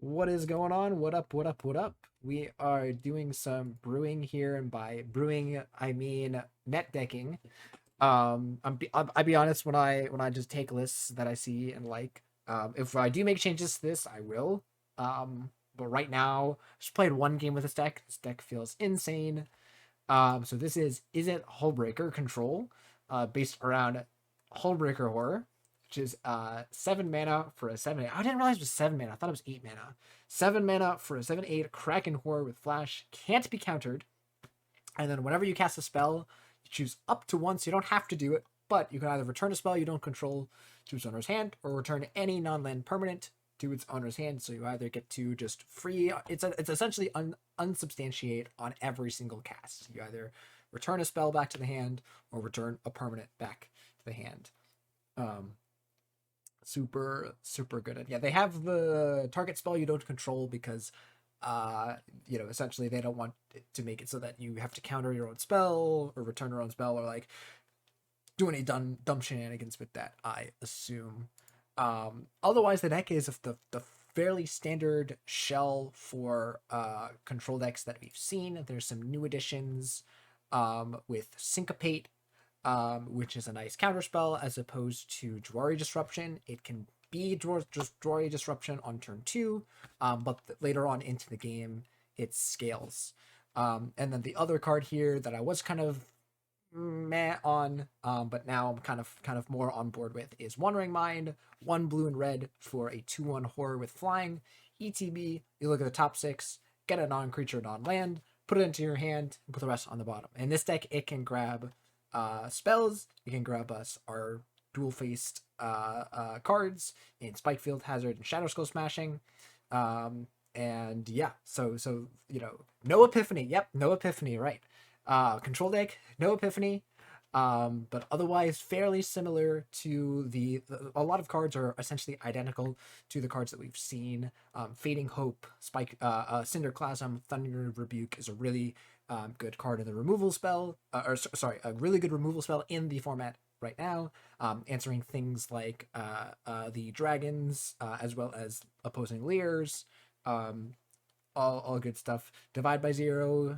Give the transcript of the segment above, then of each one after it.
What is going on? What up? What up? What up? We are doing some brewing here, and by brewing I mean net decking. I'll be honest, when I just take lists that I see and like, if I do make changes to this, I will. But right now, I just played one game with this deck. This deck feels insane. So this is Izzet Hullbreaker Control, based around Hullbreaker Horror, which is 7 mana for a 7/8. I didn't realize it was 7 mana. I thought it was 8 mana. 7 mana for a 7/8 Kraken Horror with Flash, can't be countered. And then whenever you cast a spell, you choose up to one, so you don't have to do it, but you can either return a spell you don't control to its owner's hand, or return any non-land permanent to its owner's hand. So you either get to just free. It's essentially unsubstantiate on every single cast. You either return a spell back to the hand or return a permanent back to the hand. Um, super good. Yeah, they have the target spell you don't control because essentially they don't want it to make it so that you have to counter your own spell or return your own spell or like do any dumb shenanigans with that, I assume. Otherwise, the deck is of the fairly standard shell for control decks that we've seen. There's some new additions with Syncopate, which is a nice counterspell as opposed to Jwari Disruption. It can be Jwari Disruption on turn 2, but later on into the game, it scales. And then the other card here that I was kind of meh on, but now I'm kind of more on board with is Wandering Mind, 1 blue and red for a 2/1 horror with flying. ETB, you look at the top 6, get a non-creature, non-land, put it into your hand, and put the rest on the bottom. In this deck, it can grab spells, it can grab us our dual-faced cards in Spikefield, Hazard, and Shadow Skull Smashing. And yeah, so no Epiphany. Yep, no Epiphany, right. Control deck, no Epiphany, but otherwise fairly similar to a lot of cards are essentially identical to the cards that we've seen. Fading Hope, Cinderclasm, Thunder Rebuke is a really good card in the removal spell, a really good removal spell in the format right now, answering things like the dragons, as well as opposing Leers, all good stuff. Divide by Zero,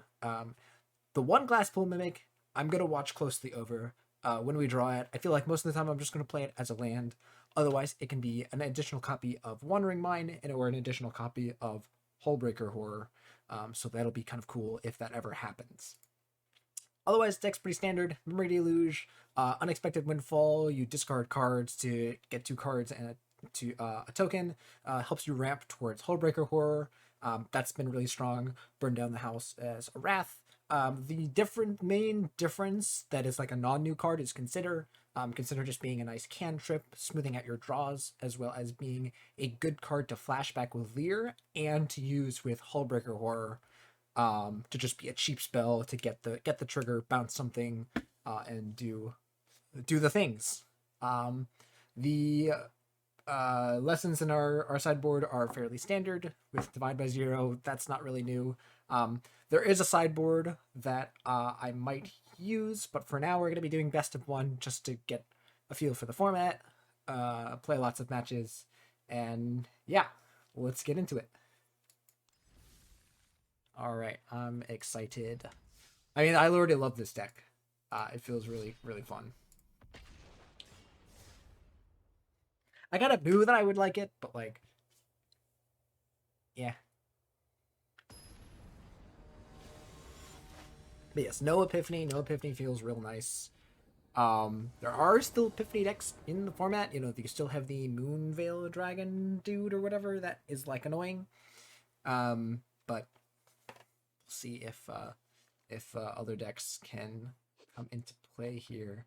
the one glass pool mimic, I'm gonna watch closely over when we draw it. I feel like most of the time I'm just gonna play it as a land. Otherwise, it can be an additional copy of Wandering Mind or an additional copy of Hullbreaker Horror. So that'll be kind of cool if that ever happens. Otherwise, deck's pretty standard. Memory Deluge, Unexpected Windfall. You discard cards to get 2 cards and a token. Helps you ramp towards Hullbreaker Horror. That's been really strong. Burn Down the House as a Wrath. The main difference that is like a non-new card is Consider. Consider just being a nice cantrip, smoothing out your draws, as well as being a good card to flashback with Leer and to use with Hullbreaker Horror. To just be a cheap spell to get the trigger, bounce something, and do the things. The lessons in our sideboard are fairly standard with Divide by Zero. That's not really new. There is a sideboard that I might use, but for now we're going to be doing best of 1 just to get a feel for the format, play lots of matches, and yeah, let's get into it. All right, I'm excited. I mean, I already love this deck. It feels really, really fun. I kind of knew that I would like it, but like, yeah. But yes, no Epiphany. No Epiphany feels real nice. There are still Epiphany decks in the format. You still have the Moonveil Dragon dude or whatever that is like annoying. But we'll see if other decks can come into play here.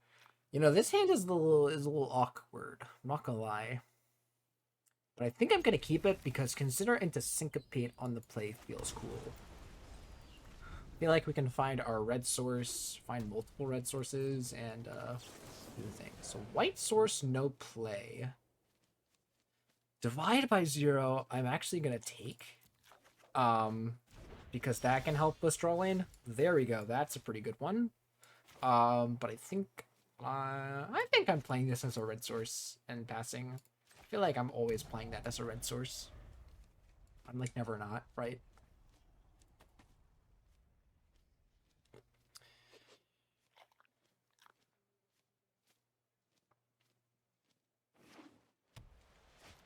This hand is a little awkward. I'm not gonna lie. But I think I'm gonna keep it because Consider into Syncopate on the play feels cool. I feel like we can find our red source, find multiple red sources, and do the thing. So white source, no play. Divide by Zero, I'm actually gonna take. Because that can help us draw in. There we go. That's a pretty good one. But I think I'm playing this as a red source and passing. I feel like I'm always playing that as a red source. I'm like never not, right?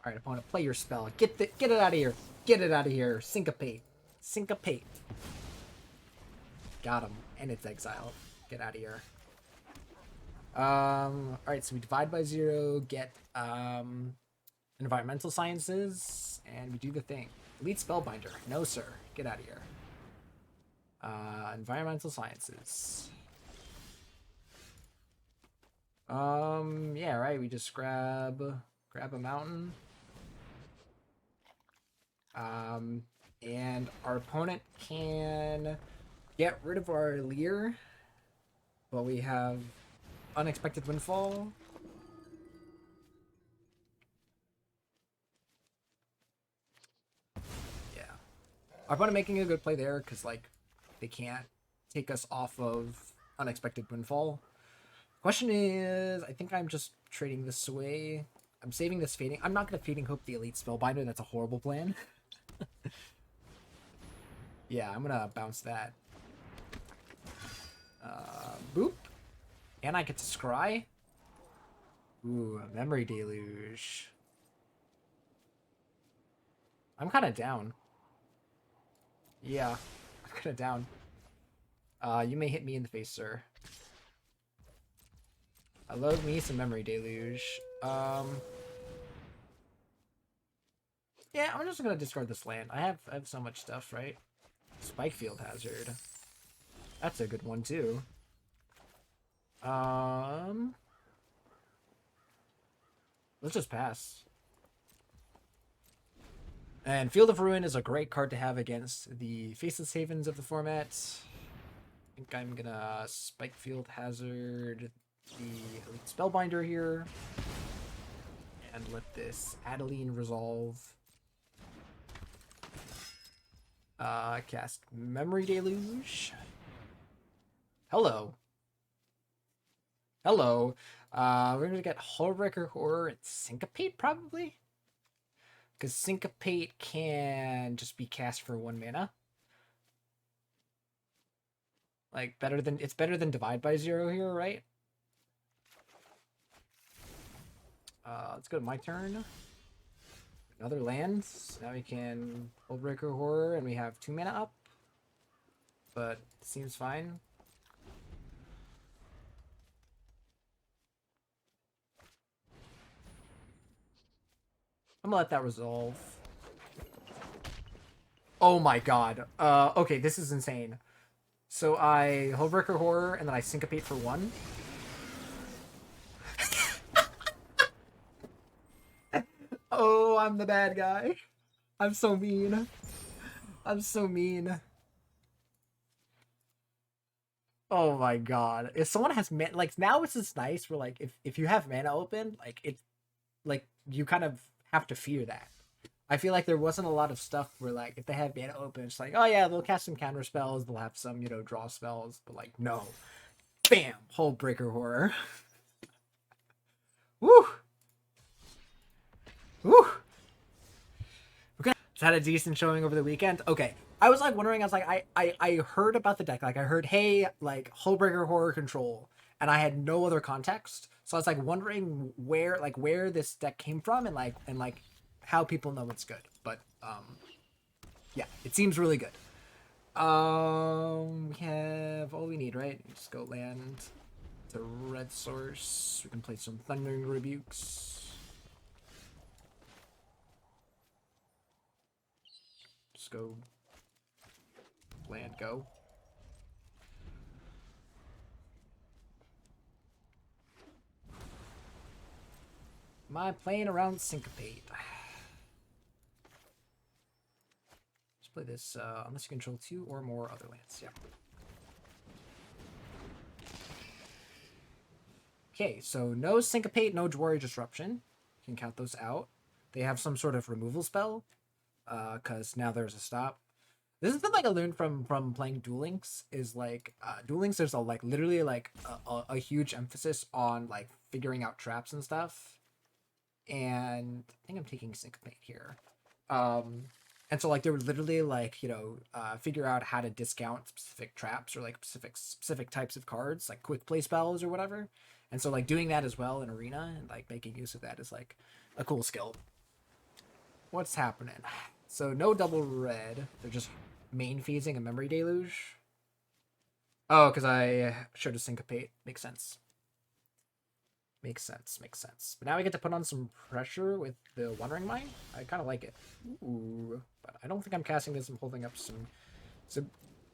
All right, opponent, play your spell. Get it out of here. Get it out of here. Syncopate. Syncopate. Got him. And it's exiled. Get out of here. All right, so we divide by 0, get environmental sciences, and we do the thing. Elite Spellbinder. No, sir. Get out of here. Environmental sciences. Yeah, right. We just grab a mountain. And our opponent can get rid of our Leer, but we have Unexpected Windfall. Yeah. Our opponent making a good play there because, like, they can't take us off of Unexpected Windfall. Question is, I think I'm just trading this away. I'm saving this Fading. I'm not going to Fading Hope the Elite Spellbinder. That's a horrible plan. Yeah, I'm going to bounce that. Boop. And I get to scry. Ooh, a Memory Deluge. I'm kind of down. Yeah, I'm kind of down. You may hit me in the face, sir. I love me some Memory Deluge. Yeah, I'm just gonna discard this land. I have so much stuff, right? Spikefield Hazard. That's a good one too. Let's just pass. And Field of Ruin is a great card to have against the Faceless Havens of the format. I think I'm gonna Spikefield Hazard the Elite Spellbinder here. And let this Adeline resolve. Cast Memory Deluge. Hello. Hello. We're gonna get Hullbreaker Horror and Syncopate, probably? Because Syncopate can just be cast for 1 mana. Like, it's better than Divide by 0 here, right? Let's go to my turn. Another land. Now we can Hullbreaker Horror, and we have 2 mana up. But seems fine. I'm gonna let that resolve. Oh my god. Okay, this is insane. So I Hullbreaker Horror, and then I Syncopate for 1. Oh, I'm the bad guy. I'm so mean. I'm so mean. Oh my god. If someone has mana, like, now it's just nice where, like, if you have mana open, like, it's like you kind of have to fear that. I feel like there wasn't a lot of stuff where, like, if they have mana open, it's like, oh yeah, they'll cast some counter spells, they'll have some, you know, draw spells, but like, no. Bam! Hullbreaker Horror. Woo! Woo! Okay. Is that a decent showing over the weekend? Okay. I was like wondering, I was like, I heard about the deck. Like, I heard, hey, like, Hullbreaker Horror control, and I had no other context. So I was like wondering where this deck came from and how people know it's good. But yeah, it seems really good. We have all we need, right? Just go land to red source. We can play some Thundering Rebukes. Just go land, go. Am I playing around Syncopate? Let's play this unless you control 2 or more other lands. Yeah. Okay, so no Syncopate, no Jwari Disruption. You can count those out. They have some sort of removal spell, because now there's a stop. This is something I learned from playing Duel Links, is like Duel Links, there's literally a huge emphasis on like figuring out traps and stuff. And I think I'm taking Syncopate here. And so like they would literally like, figure out how to discount specific traps or like specific types of cards, like quick play spells or whatever. And so like doing that as well in arena and like making use of that is like a cool skill. What's happening? So no double red. They're just main phasing a memory deluge. Oh, because I showed a syncopate. Makes sense. Makes sense. Makes sense. But now we get to put on some pressure with the Wandering Mind. I kind of like it. Ooh. But I don't think I'm casting this. I'm holding up some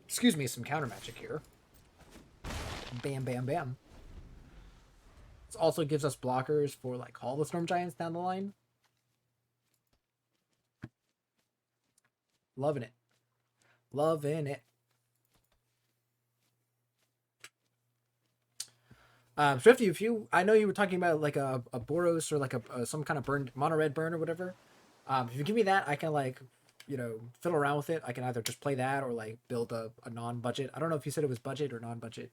excuse me, some counter magic here. Bam, bam, bam. This also gives us blockers for like all the Storm Giants down the line. Loving it. Loving it. Swifty, I know you were talking about like a Boros or like a some kind of burn, mono red burn or whatever. If you give me that, I can like, fiddle around with it. I can either just play that or like build a non-budget. I don't know if you said it was budget or non-budget.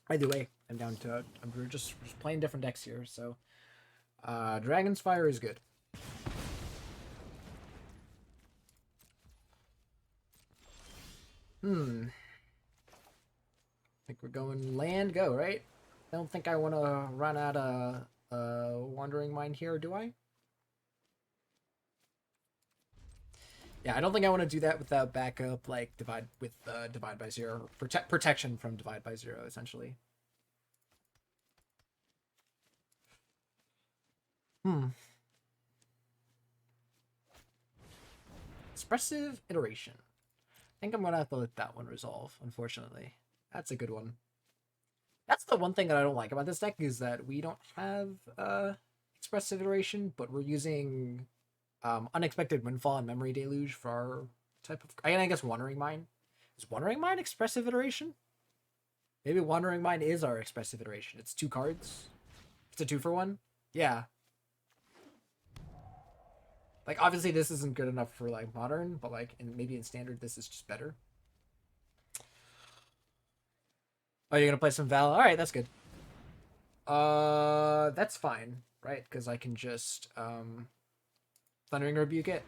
Either way, we're just playing different decks here. So, Dragon's Fire is good. I think we're going land go, right? I don't think I want to run out of Wandering Mind here, do I? Yeah, I don't think I want to do that without backup, like Divide by Zero. Protection from Divide by Zero, essentially. Expressive Iteration. I think I'm going to have to let that one resolve, unfortunately. That's a good one. That's the one thing that I don't like about this deck is that we don't have Expressive Iteration, but we're using Unexpected Windfall and Memory Deluge for our type of... I guess Wandering Mind. Is Wandering Mind Expressive Iteration? Maybe Wandering Mind is our Expressive Iteration. It's 2 cards. It's a 2-for-1. Yeah. Like, obviously this isn't good enough for, like, Modern, but, like, maybe in Standard this is just better. Oh, you're gonna play some Val? Alright, that's good. That's fine, right? Because I can just, Thundering Rebuke it.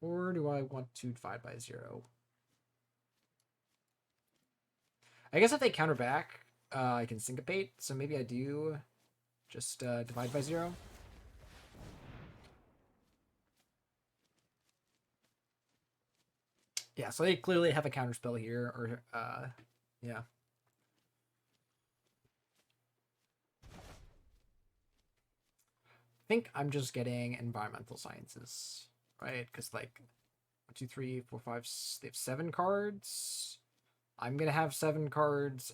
Or do I want to Divide by Zero? I guess if they counter back, I can Syncopate. So maybe I do just Divide by Zero. Yeah, so they clearly have a counter spell here, or yeah. I think I'm just getting Environmental Sciences, right? Because like 1, 2, 3, 4, 5, they have 7 cards. I'm gonna have 7 cards.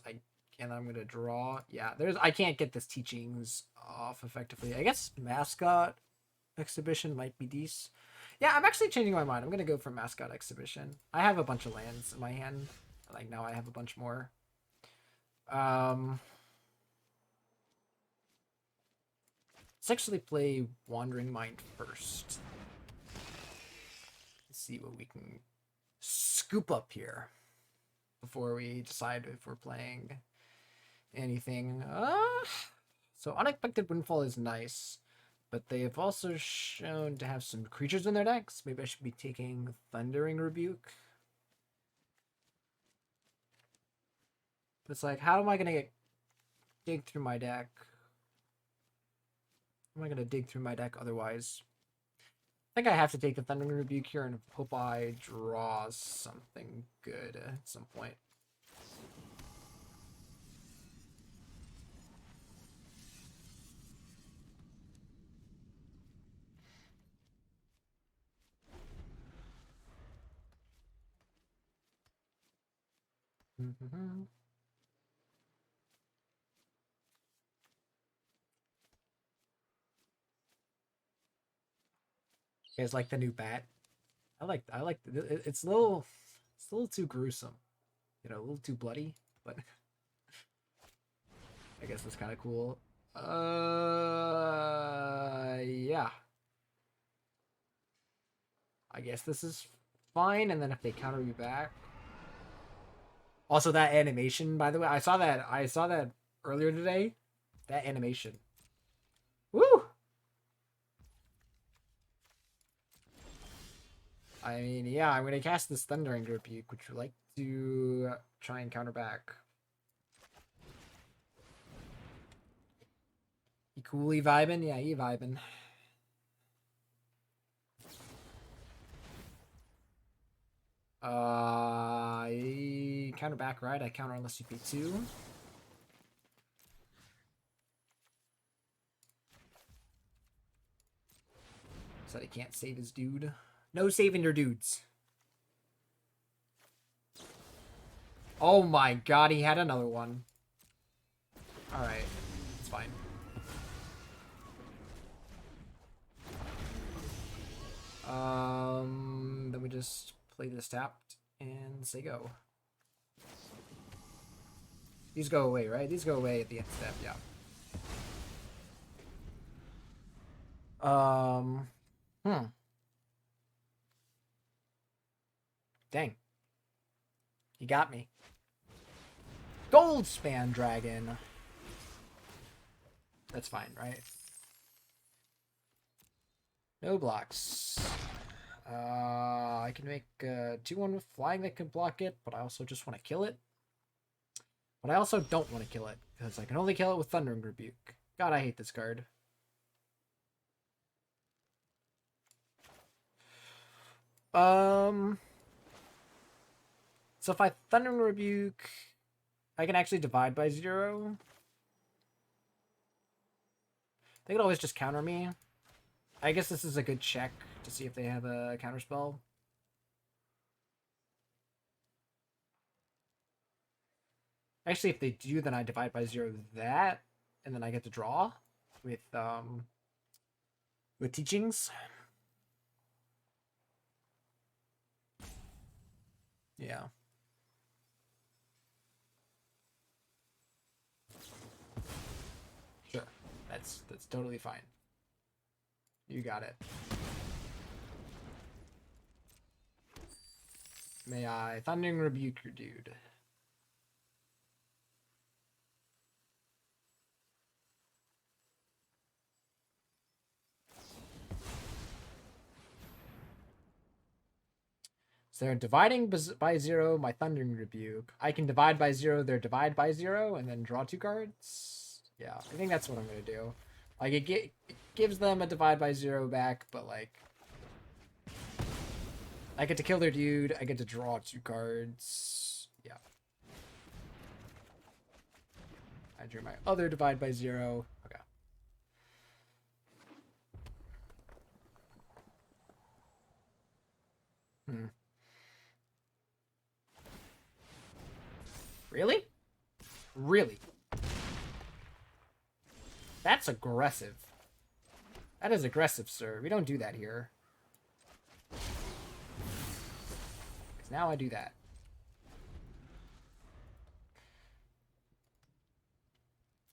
And I'm gonna draw. Yeah, I can't get this Teachings off effectively. I guess Mascot Exhibition might be decent. Yeah, I'm actually changing my mind. I'm gonna go for Mascot Exhibition. I have a bunch of lands in my hand. Like now I have a bunch more. Let's actually play Wandering Mind first. Let's see what we can scoop up here before we decide if we're playing anything. So Unexpected Windfall is nice, but they have also shown to have some creatures in their decks. Maybe I should be taking Thundering Rebuke. But it's like, how am I gonna dig through my deck? How am I gonna dig through my deck otherwise? I think I have to take the Thundering Rebuke here and hope I draw something good at some point. You guys like the new bat? I like it's a little too gruesome, a little too bloody, but I guess it's kind of cool. Yeah. I guess this is fine, and then if they counter you back. Also, that animation, by the way, I saw that earlier today. That animation. Woo! I mean, yeah, I'm gonna cast this Thundering Rebuke. Would you like to try and counter back? You coolly vibing? Yeah, you vibing. I counter back, right? I counter unless you pay 2. Said he can't save his dude. No saving your dudes. Oh my god, he had another one. Alright, it's fine. Then we just play this tapped and say go. These go away, right? These go away at the end step, yeah. Dang. He got me. Goldspan Dragon. That's fine, right? No blocks. I can make 2-1 with flying that can block it, but I also just want to kill it. But I also don't want to kill it, because I can only kill it with Thundering Rebuke. God, I hate this card. So if I Thundering Rebuke, I can actually divide by 0. They could always just counter me. I guess this is a good check to see if they have a counterspell. Actually, if they do, then I divide by 0 that, and then I get to draw with teachings. Yeah. Sure. That's totally fine. You got it. May I Thundering Rebuke your dude? So they're dividing by 0, my Thundering Rebuke. I can divide by 0, their divide by 0, and then draw 2 cards. Yeah, I think that's what I'm going to do. Like, it gives them a divide by 0 back, but, like, I get to kill their dude, I get to draw 2 cards. Yeah. I drew my other divide by 0. Okay. Really? Really? That's aggressive. That is aggressive, sir. We don't do that here. Because now I do that.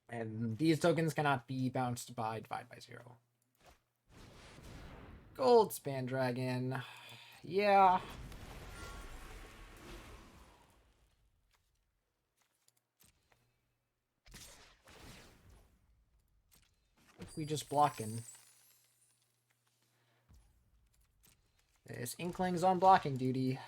And these tokens cannot be bounced by divide by 0. Goldspan Dragon. Yeah. If we just blocking. This Inkling's on blocking duty.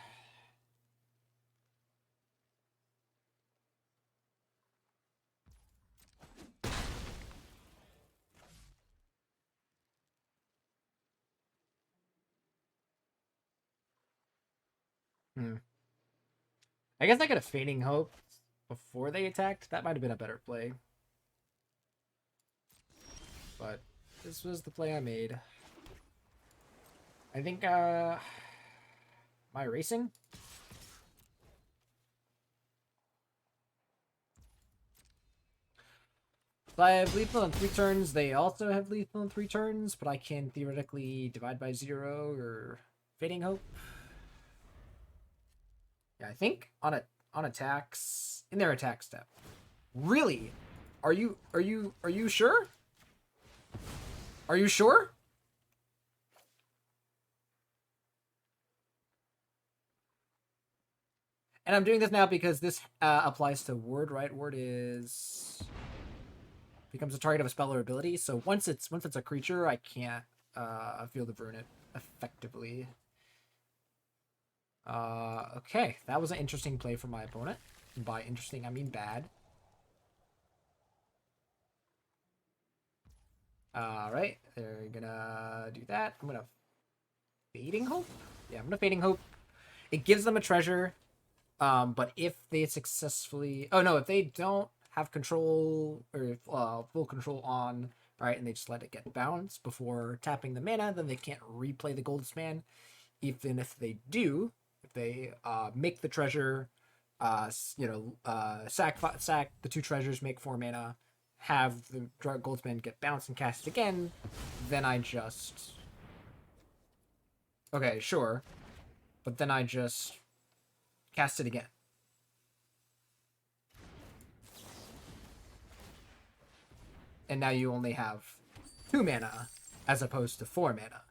I guess I could have Fading Hope before they attacked. That might have been a better play. But this was the play I made. I think, am I racing? So I have lethal on 3 turns. They also have lethal on 3 turns, but I can theoretically divide by 0 or Fading Hope. Yeah, I think on attacks in their attack step. Really? Are you sure? Are you sure? And I'm doing this now because this applies to ward, right? Ward is becomes a target of a spell or ability. So once it's a creature, I can't Field of Ruin it effectively. Okay, that was an interesting play from my opponent. And by interesting, I mean bad. Alright, they're gonna do that. I'm gonna Fading Hope? Yeah, I'm gonna Fading Hope. It gives them a treasure. But if they successfully... Oh, no, if they don't have control or full control on, right, and they just let it get bounced before tapping the mana, then they can't replay the Goldspan. Even if they do, if they make the treasure, sack the 2 treasures, make 4 mana, have the Goldspan get bounced and cast again, then I just... Okay, sure. But then I just cast it again. And now you only have 2 mana as opposed to 4 mana.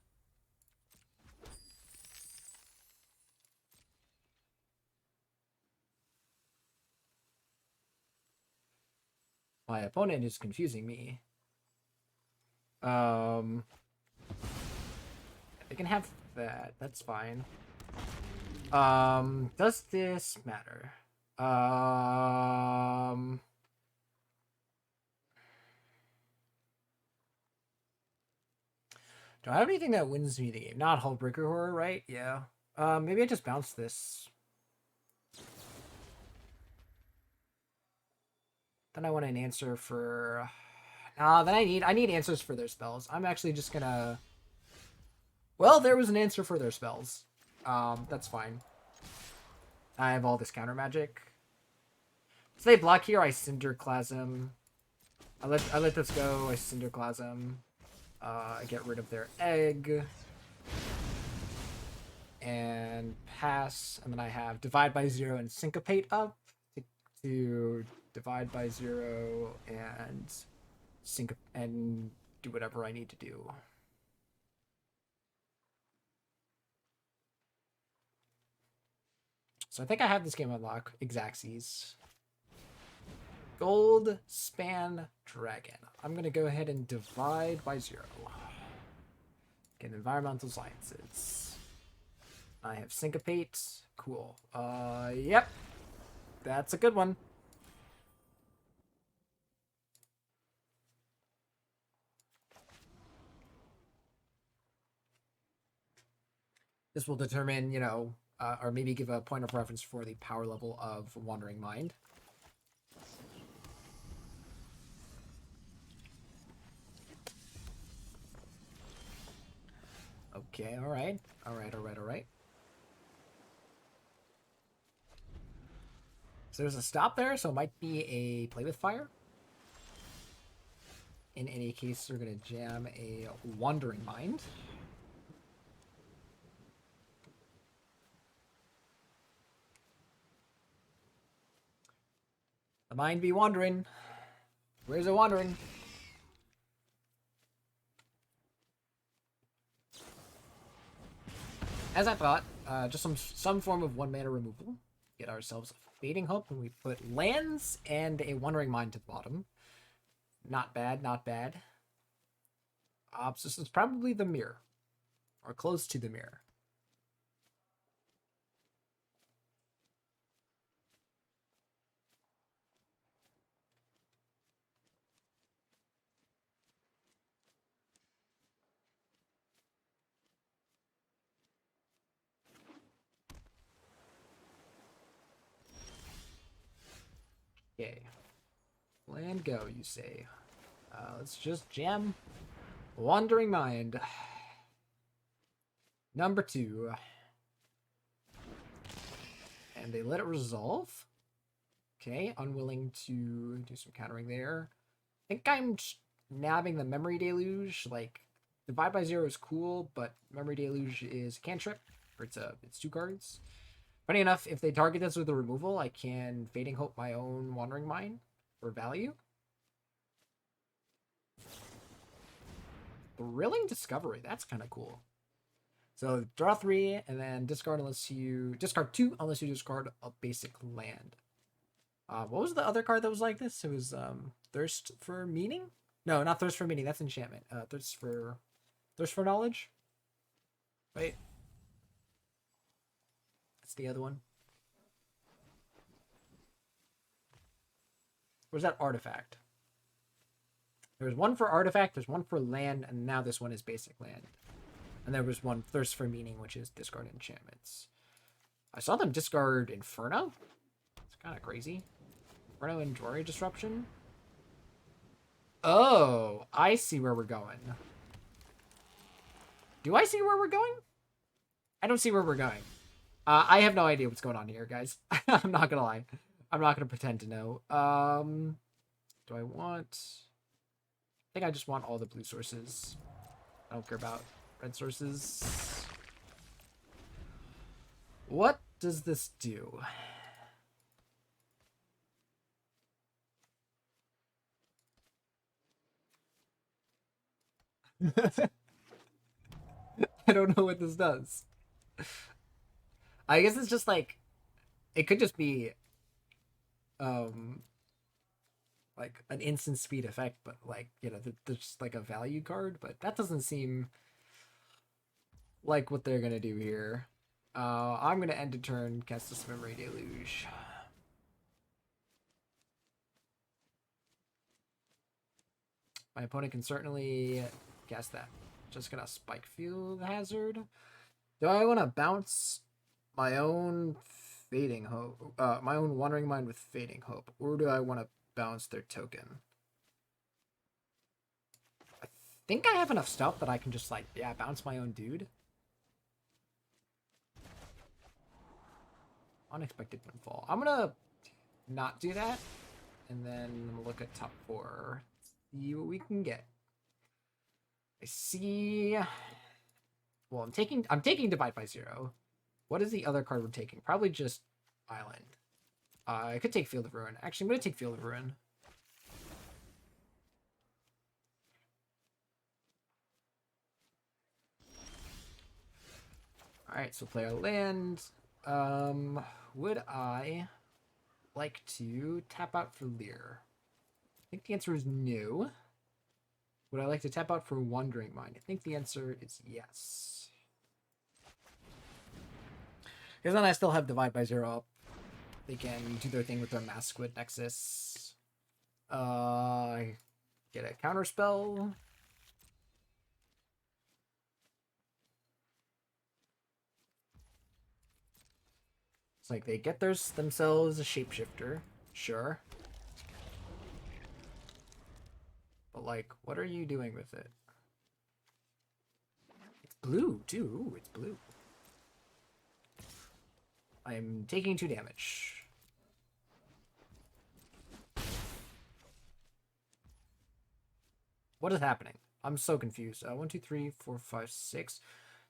My opponent is confusing me. They can have that. That's fine. Does this matter? Do I have anything that wins me the game? Not Hullbreaker Horror, right? Yeah. Maybe I just bounce this. Then I want an answer for... then I need answers for their spells. I'm actually just gonna... Well, there was an answer for their spells. That's fine. I have all this counter magic. So they block here, I Cinderclasm. I let this go, I Cinderclasm. I get rid of their egg. And pass. And then I have Divide by 0 and Syncopate up to divide by 0 and and do whatever I need to do. So I think I have this game on lock. Exacxes. Goldspan Dragon. I'm going to go ahead and divide by 0. Get Environmental Sciences. I have Syncopate. Cool. Yep. That's a good one. This will determine, or maybe give a point of reference for the power level of Wandering Mind. Okay, alright. Alright. So there's a stop there, so it might be a Play with Fire. In any case, we're going to jam a Wandering Mind. The mind be wandering. Where's it wandering? As I thought, just some form of 1 mana removal. Get ourselves a Fading Hope, and we put lands and a Wandering Mind to the bottom. Not bad, not bad. So this is probably the mirror. Or close to the mirror. Okay. Land go, you say. Let's just jam Wandering Mind. Number 2. And they let it resolve. Okay, unwilling to do some countering there. I think I'm nabbing the Memory Deluge. Like, Divide by 0 is cool, but Memory Deluge is a cantrip. Or it's 2 cards. Funny enough, if they target this with a removal, I can Fading Hope my own Wandering Mind for value. Thrilling Discovery, that's kind of cool. So draw 3 and then discard discard 2 unless you discard a basic land. What was the other card that was like this? It was Thirst for Meaning? No, not Thirst for Meaning. That's enchantment. Thirst for Knowledge. Wait. That's the other one. Where's that artifact? There's one for artifact, there's one for land, and now this one is basic land. And there was one Thirst for Meaning, which is discard enchantments. I saw them discard Inferno. It's kind of crazy. Inferno and Jori Disruption. Oh, I see where we're going. Do I see where we're going? I don't see where we're going. I have no idea what's going on here, guys. I'm not gonna lie. I'm not gonna pretend to know. Do I want... I think I just want all the blue sources. I don't care about red sources. What does this do? I don't know what this does. I guess it's just like... It could just be... like an instant speed effect, but like, you know, there's like a value card, but that doesn't seem like what they're gonna do here. I'm gonna end a turn, cast this Memory Deluge. My opponent can certainly cast that. Just gonna Spike Field Hazard. Do I want to bounce my own Fading Hope, my own Wandering Mind with Fading Hope, or do I want to bounce their token? I think I have enough stuff that I can just, like, yeah, bounce my own dude. Unexpected Windfall. I'm gonna not do that, and then look at top 4. See what we can get. I see... Well, I'm taking Divide by 0. What is the other card we're taking? Probably just Island. I could take Field of Ruin. Actually, I'm going to take Field of Ruin. Alright, so play our land. Would I like to tap out for Leer? I think the answer is no. Would I like to tap out for Wandering Mind? I think the answer is yes. Because then I still have Divide by 0 up. They can do their thing with their Maskwood Nexus. Get a counterspell. It's like they get themselves a Shapeshifter. Sure. But like, what are you doing with it? It's blue, too. Ooh, it's blue. I'm taking 2 damage. What is happening? I'm so confused. 1, 2, 3, 4, 5, 6.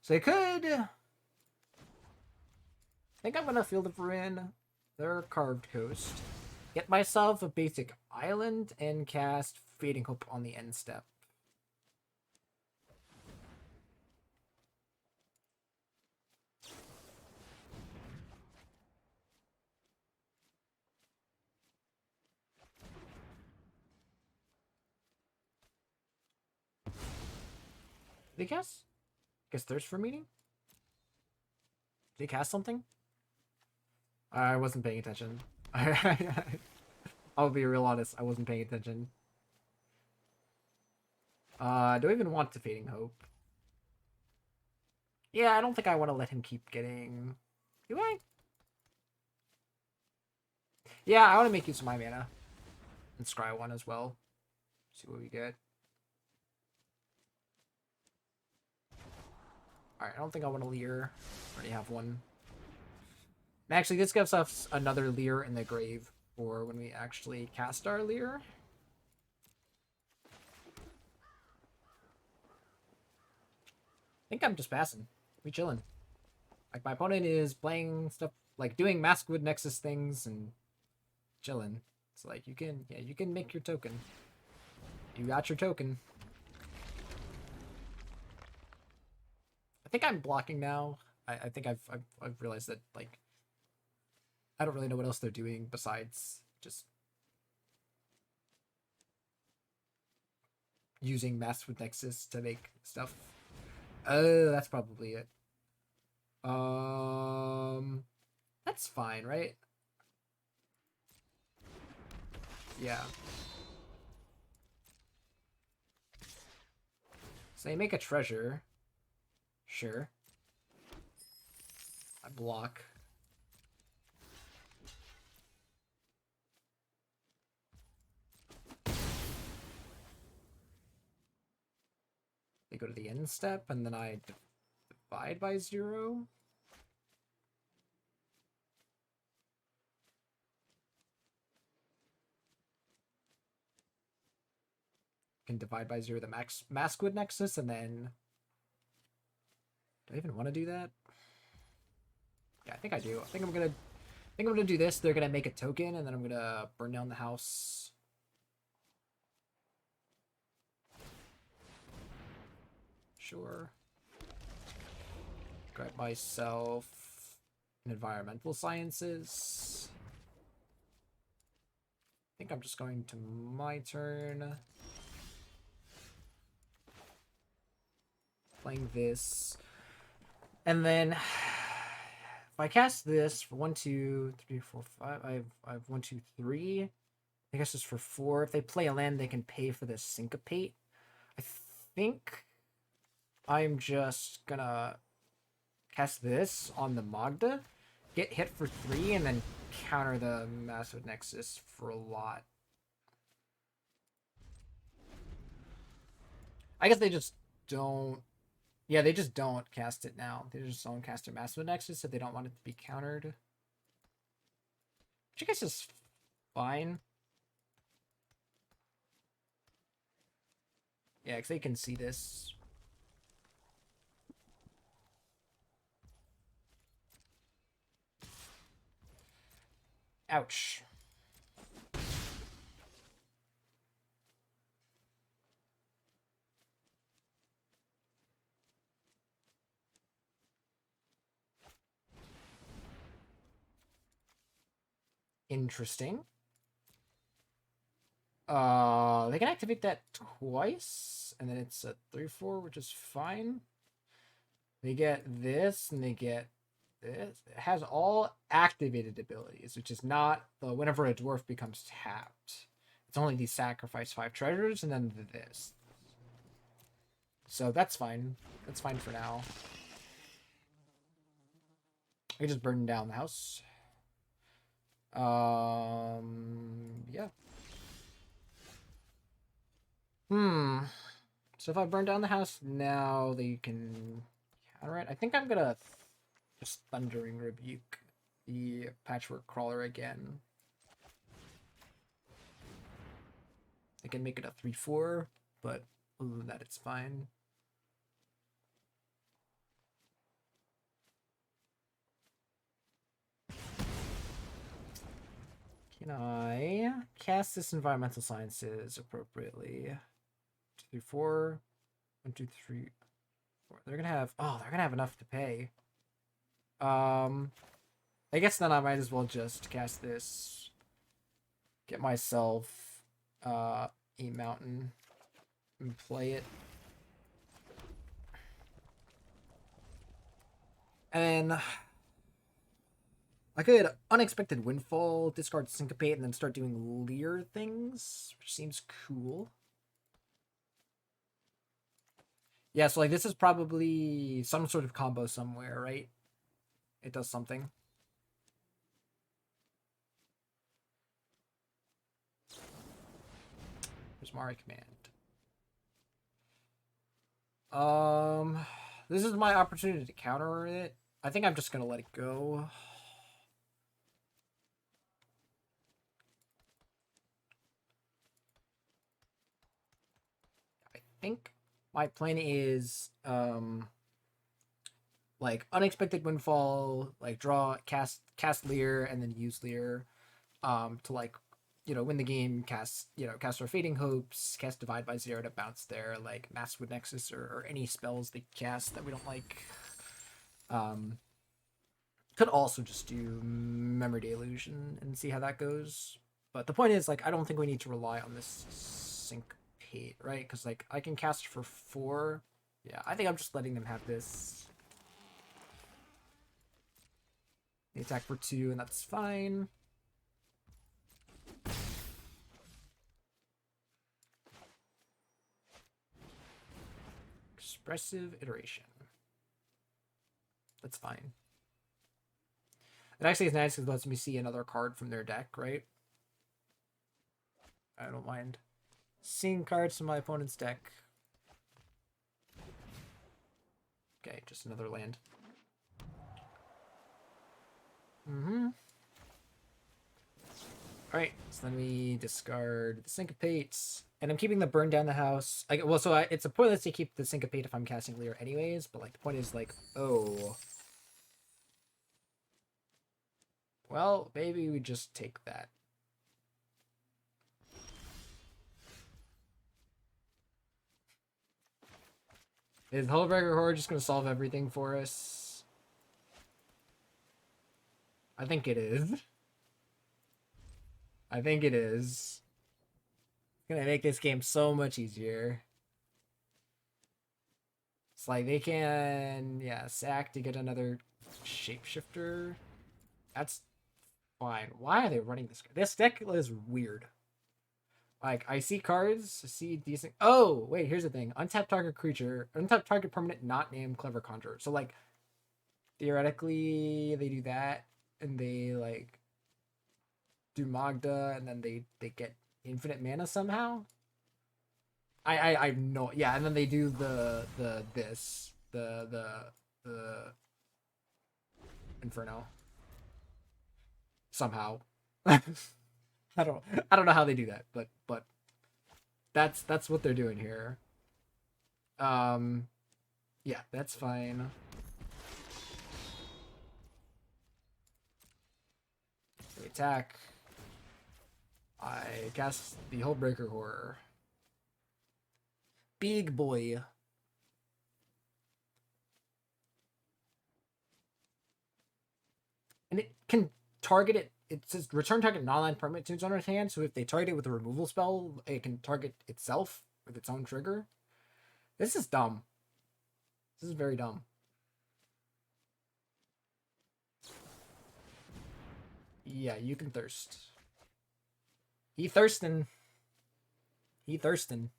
So I could... I think I'm gonna Field of Ruin their Carved Coast. Get myself a basic island and cast Fading Hope on the end step. Did they cast? Guess Thirst for Meaning? Did they cast something? I wasn't paying attention. I'll be real honest, I wasn't paying attention. Do I even want the Fading Hope? Yeah, I don't think I want to let him keep getting... Do I? Yeah, I want to make use of my mana. And scry 1 as well. See what we get. Alright, I don't think I want a Leer. I already have one. And actually, this gives us another Leer in the grave for when we actually cast our Leer. I think I'm just passing. We chilling. Like, my opponent is playing stuff, like doing Maskwood Nexus things and chilling. It's like, you can make your token. You got your token. think I'm blocking now. I think I've realized that, like, I don't really know what else they're doing besides just using Maskwood Nexus to make stuff. Oh, that's probably it. That's fine, right? Yeah. So they make a treasure. Sure. I block. They go to the end step, and then I divide by 0. Can divide by 0 the Maskwood Nexus, and then... Do I even want to do that? Yeah, I think I do. I think I'm gonna do this. They're gonna make a token, and then I'm gonna burn down the house. Sure. Grab myself an environmental sciences. I think I'm just going to my turn. Playing this. And then if I cast this for 1, 2, 3, 4, 5, I have 1, 2, 3. I guess it's for 4. If they play a land, they can pay for the syncopate. I think I'm just gonna cast this on the Magda, get hit for 3, and then counter the Maskwood Nexus for a lot. I guess they just don't. Yeah, they just don't cast it now. They just don't cast a Maskwood Nexus if they don't want it to be countered. Which I guess is fine. Yeah, because they can see this. Ouch. Interesting. They can activate that twice, and then it's a 3/4, which is fine. They get this, and they get this. It has all activated abilities, which is not the whenever a dwarf becomes tapped. It's only the sacrifice 5 treasures, and then this. So that's fine. That's fine for now. I just burn down the house. Yeah. So if I burn down the house now, they can counter it. I think I'm gonna just Thundering Rebuke the Patchwork Crawler again. I can make it a 3/4, but other than that, it's fine. Can I cast this Environmental Sciences appropriately? 2, 3, 4. 1, 2, 3, 4. They're gonna have enough to pay. I guess then I might as well just cast this. Get myself a mountain and play it. And I could Unexpected Windfall, discard Syncopate, and then start doing Leer things, which seems cool. Yeah, so like this is probably some sort of combo somewhere, right? It does something. There's Mari Command. This is my opportunity to counter it. I think I'm just gonna let it go. I think my plan is like Unexpected Windfall, like draw, cast Leer, and then use Leer to like, you know, win the game, cast our Fading Hopes, cast Divide by 0 to bounce their like Maskwood Nexus or any spells they cast that we don't like. Could also just do Memory Delusion and see how that goes. But the point is, like, I don't think we need to rely on this Syncopate, right? Because, like, I can cast for 4. Yeah, I think I'm just letting them have this. They attack for 2, and that's fine. Expressive Iteration. That's fine. It actually is nice because it lets me see another card from their deck, right? I don't mind seeing cards from my opponent's deck. Okay, just another land. Alright, so then we discard the Syncopates. And I'm keeping the Burn Down the House. It's a pointless to keep the Syncopate if I'm casting Leer anyways, but like the point is like, oh. Well, maybe we just take that. Is Hullbreaker Horror just going to solve everything for us? I think it is. I think it is. It's going to make this game so much easier. It's like they can, yeah, sack to get another Shapeshifter. That's fine. Why are they running this? This deck is weird. Like, I see cards, I see decent... Oh, wait, here's the thing. Untap target creature, untap target permanent not named Clever Conjurer. So, like, theoretically, they do that, and they, like, do Magda, and then they get infinite mana somehow? I know, yeah, and then they do the Inferno. Somehow. I don't know how they do that, but that's what they're doing here. Yeah, that's fine. We attack. I cast the Hullbreaker Horror. Big boy. And it can target it. It says return target non-land permanent to its owner's hand. So if they target it with a removal spell, it can target itself with its own trigger. This is dumb. This is very dumb. Yeah, you can thirst. He thirstin'. He thirstin'.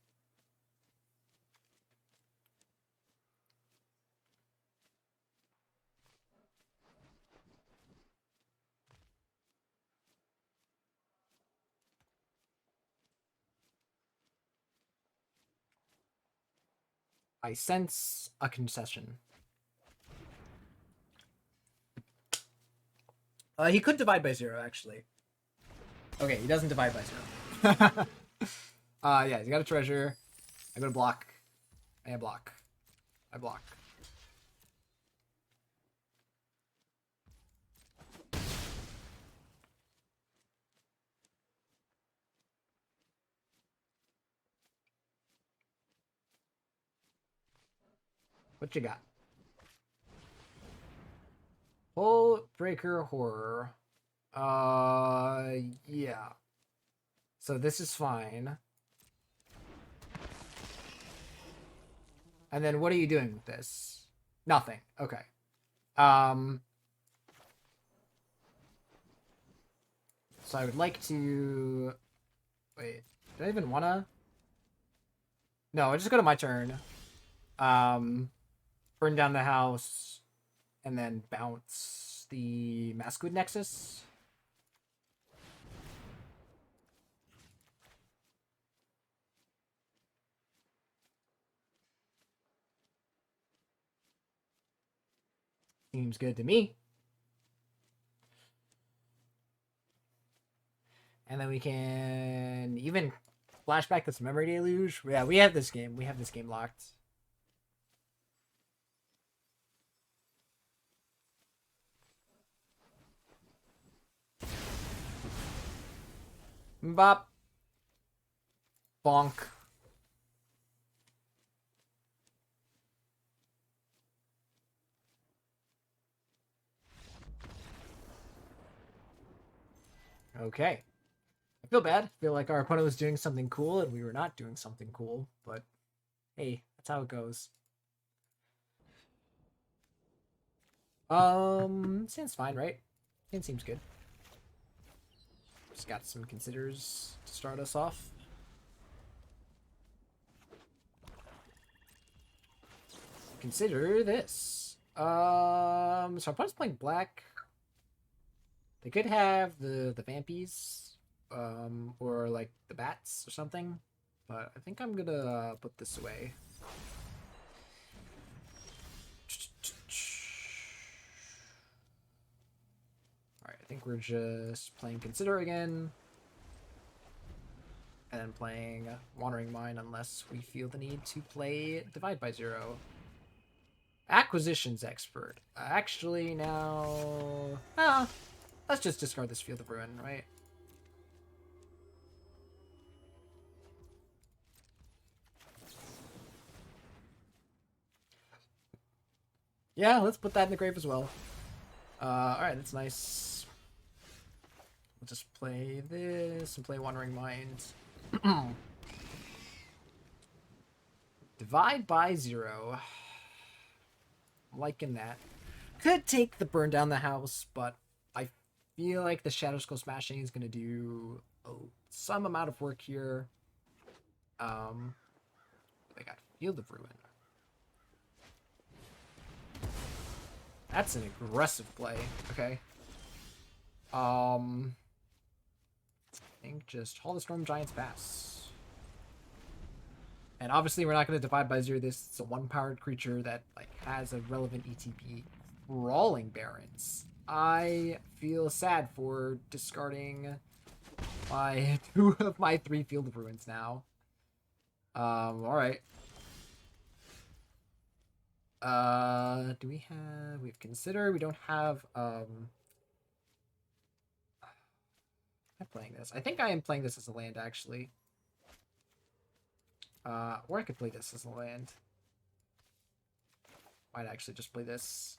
I sense a concession. He could divide by 0, actually. Okay, he doesn't divide by 0. Yeah, he's got a treasure. I go to block. I block. I block. What you got? Hullbreaker Horror. Yeah. So this is fine. And then what are you doing with this? Nothing. Okay. So I would like to... Wait. Do I even wanna? No, I just go to my turn. Burn down the house. And then bounce the Maskwood Nexus. Seems good to me. And then we can even flashback this Memory Deluge. Yeah, we have this game. We have this game locked. Bop. Bonk. Okay. I feel bad. I feel like our opponent was doing something cool and we were not doing something cool, but hey, that's how it goes. Seems fine, right? It seems good. Just got some considers to start us off. Consider this. So our opponent's playing black. They could have the vampies, or like the bats or something, but I think I'm gonna put this away. Alright, I think we're just playing Consider again. And then playing Wandering Mind unless we feel the need to play Divide by Zero. Acquisitions Expert. Actually, now... let's just discard this Field of Ruin, right? Yeah, let's put that in the grave as well. Alright, that's nice. We'll just play this and play Wandering Mind. Divide by Zero. I'm liking that. Could take the burn down the house, but I feel like the Shadow Skull Smashing is going to do some amount of work here. They got Field of Ruin. That's an aggressive play. Okay. I think just Hall of Storm Giants pass. And obviously we're not going to divide by zero this. It's a one-powered creature that like has a relevant ETB. Brawling Barons. I feel sad for discarding my 2 of my 3 Field of Ruins now. Alright. Do we have Consider? We don't have I'm playing this. I think I am playing this as a land actually. Or I could play this as a land. Might actually just play this.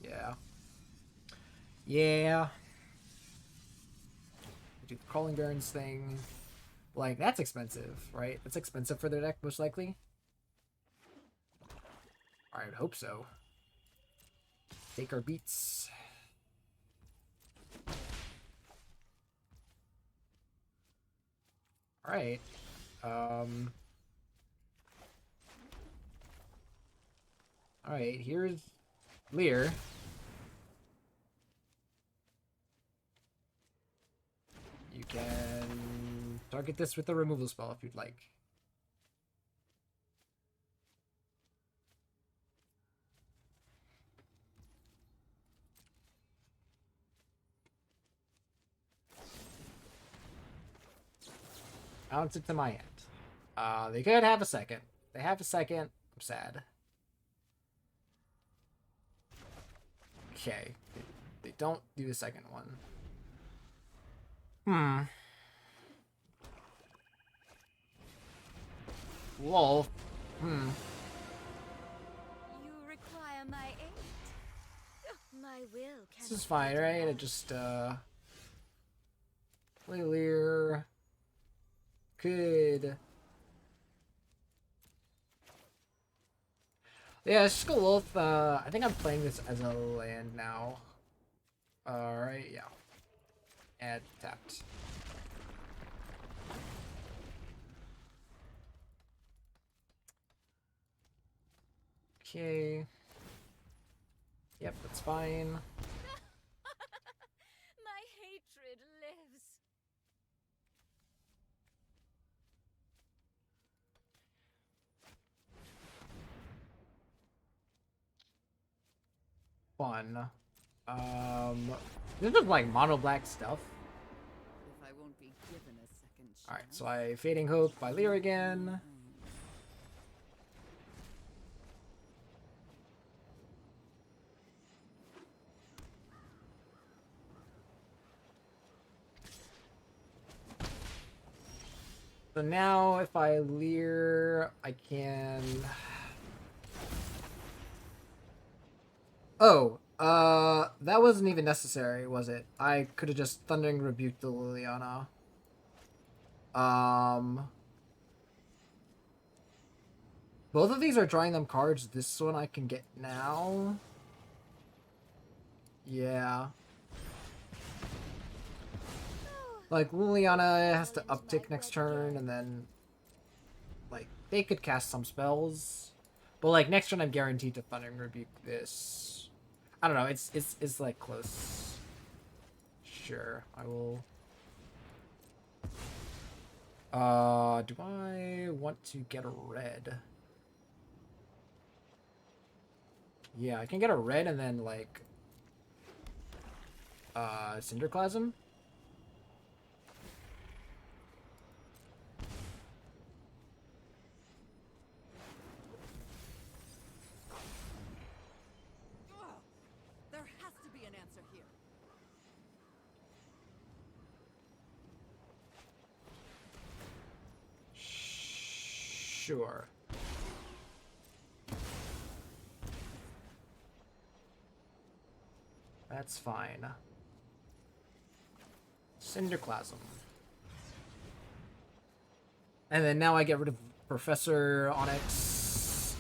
Yeah. Yeah. Do the Crawling Barons thing. Like, that's expensive, right? That's expensive for their deck, most likely. I would hope so. Take our beats. Alright. Alright, here's Lear. You can target this with a removal spell if you'd like. Bounce it to my hand. They could have a second. If they have a second, I'm sad. Okay. They don't do the second one. Lol. You require my aid. My will This is fine, right? I just, play Lear. Could... Yeah, Skullwolf, I think I'm playing this as a land now. Alright, yeah. Add tapped. Okay. Yep, that's fine. My hatred lives. Fun. This is like mono black stuff. If I won't be given a second chance. Alright, so I Fading Hope by Lear again. So now if I Lear, I can... Oh, that wasn't even necessary, was it? I could have just Thundering Rebuked the Liliana. Both of these are drawing them cards. This one I can get now. Yeah. Like, Liliana has to uptick next turn, and then, like, they could cast some spells. But, like, next turn I'm guaranteed to Thundering Rebuke this. I don't know, it's like, close. Sure, I will... do I want to get a red? Yeah, I can get a red and then, like... Cinderclasm? There has to be an answer here. Sure. That's fine. Cinderclasm. And then now I get rid of Professor Onyx.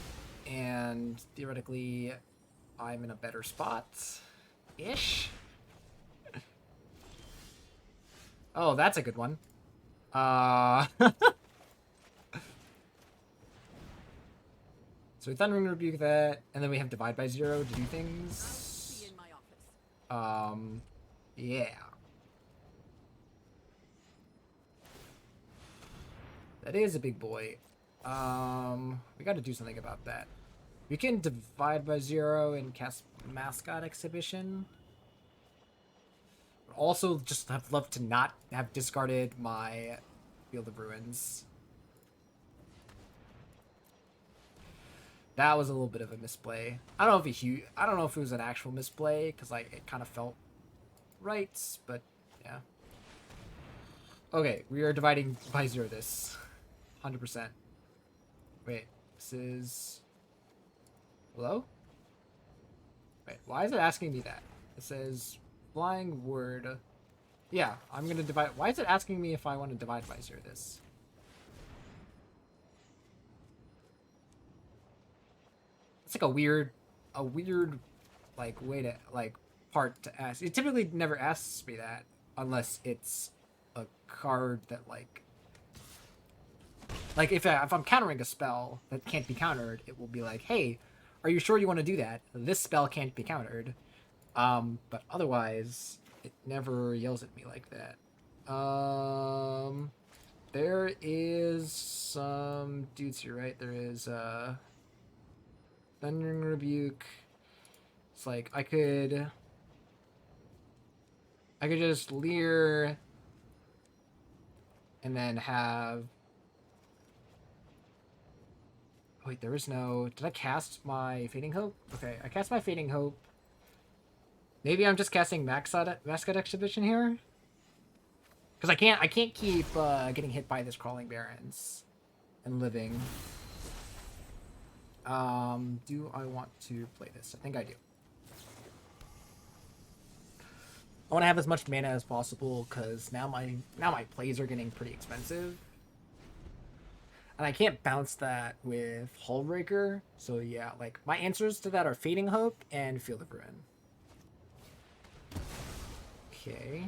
And theoretically, I'm in a better spot. Ish. Oh, that's a good one. So we Thundering Rebuke that, and then we have Divide by Zero to do things. Be in my office. Yeah. That is a big boy. We gotta do something about that. We can Divide by Zero and cast Mascot Exhibition. Also, just have loved to not have discarded my Field of Ruins. That was a little bit of a misplay. I don't know if it was an actual misplay because like it kind of felt right, but yeah. Okay, we are dividing by zero this, 100%. Wait, this is hello. Wait, why is it asking me that? It says flying word. Yeah, I'm gonna divide. Why is it asking me if I want to divide by zero this? It's like a weird, like way to like part to ask. It typically never asks me that unless it's a card that like if I'm countering a spell that can't be countered, it will be like, hey, are you sure you want to do that? This spell can't be countered. But otherwise, it never yells at me like that. There is some dudes here, right? There is Thundering Rebuke. It's like I could just Leer and then have. Wait, there is no. Did I cast my Fading Hope? Okay, I cast my Fading Hope. Maybe I'm just casting Mascot Exhibition here. Because I can't keep getting hit by this Crawling Barrens and living. Do I want to play this? I think I do. I want to have as much mana as possible because now my plays are getting pretty expensive. And I can't bounce that with Hullbreaker. So yeah, like my answers to that are Fading Hope and Field of Ruin. Okay.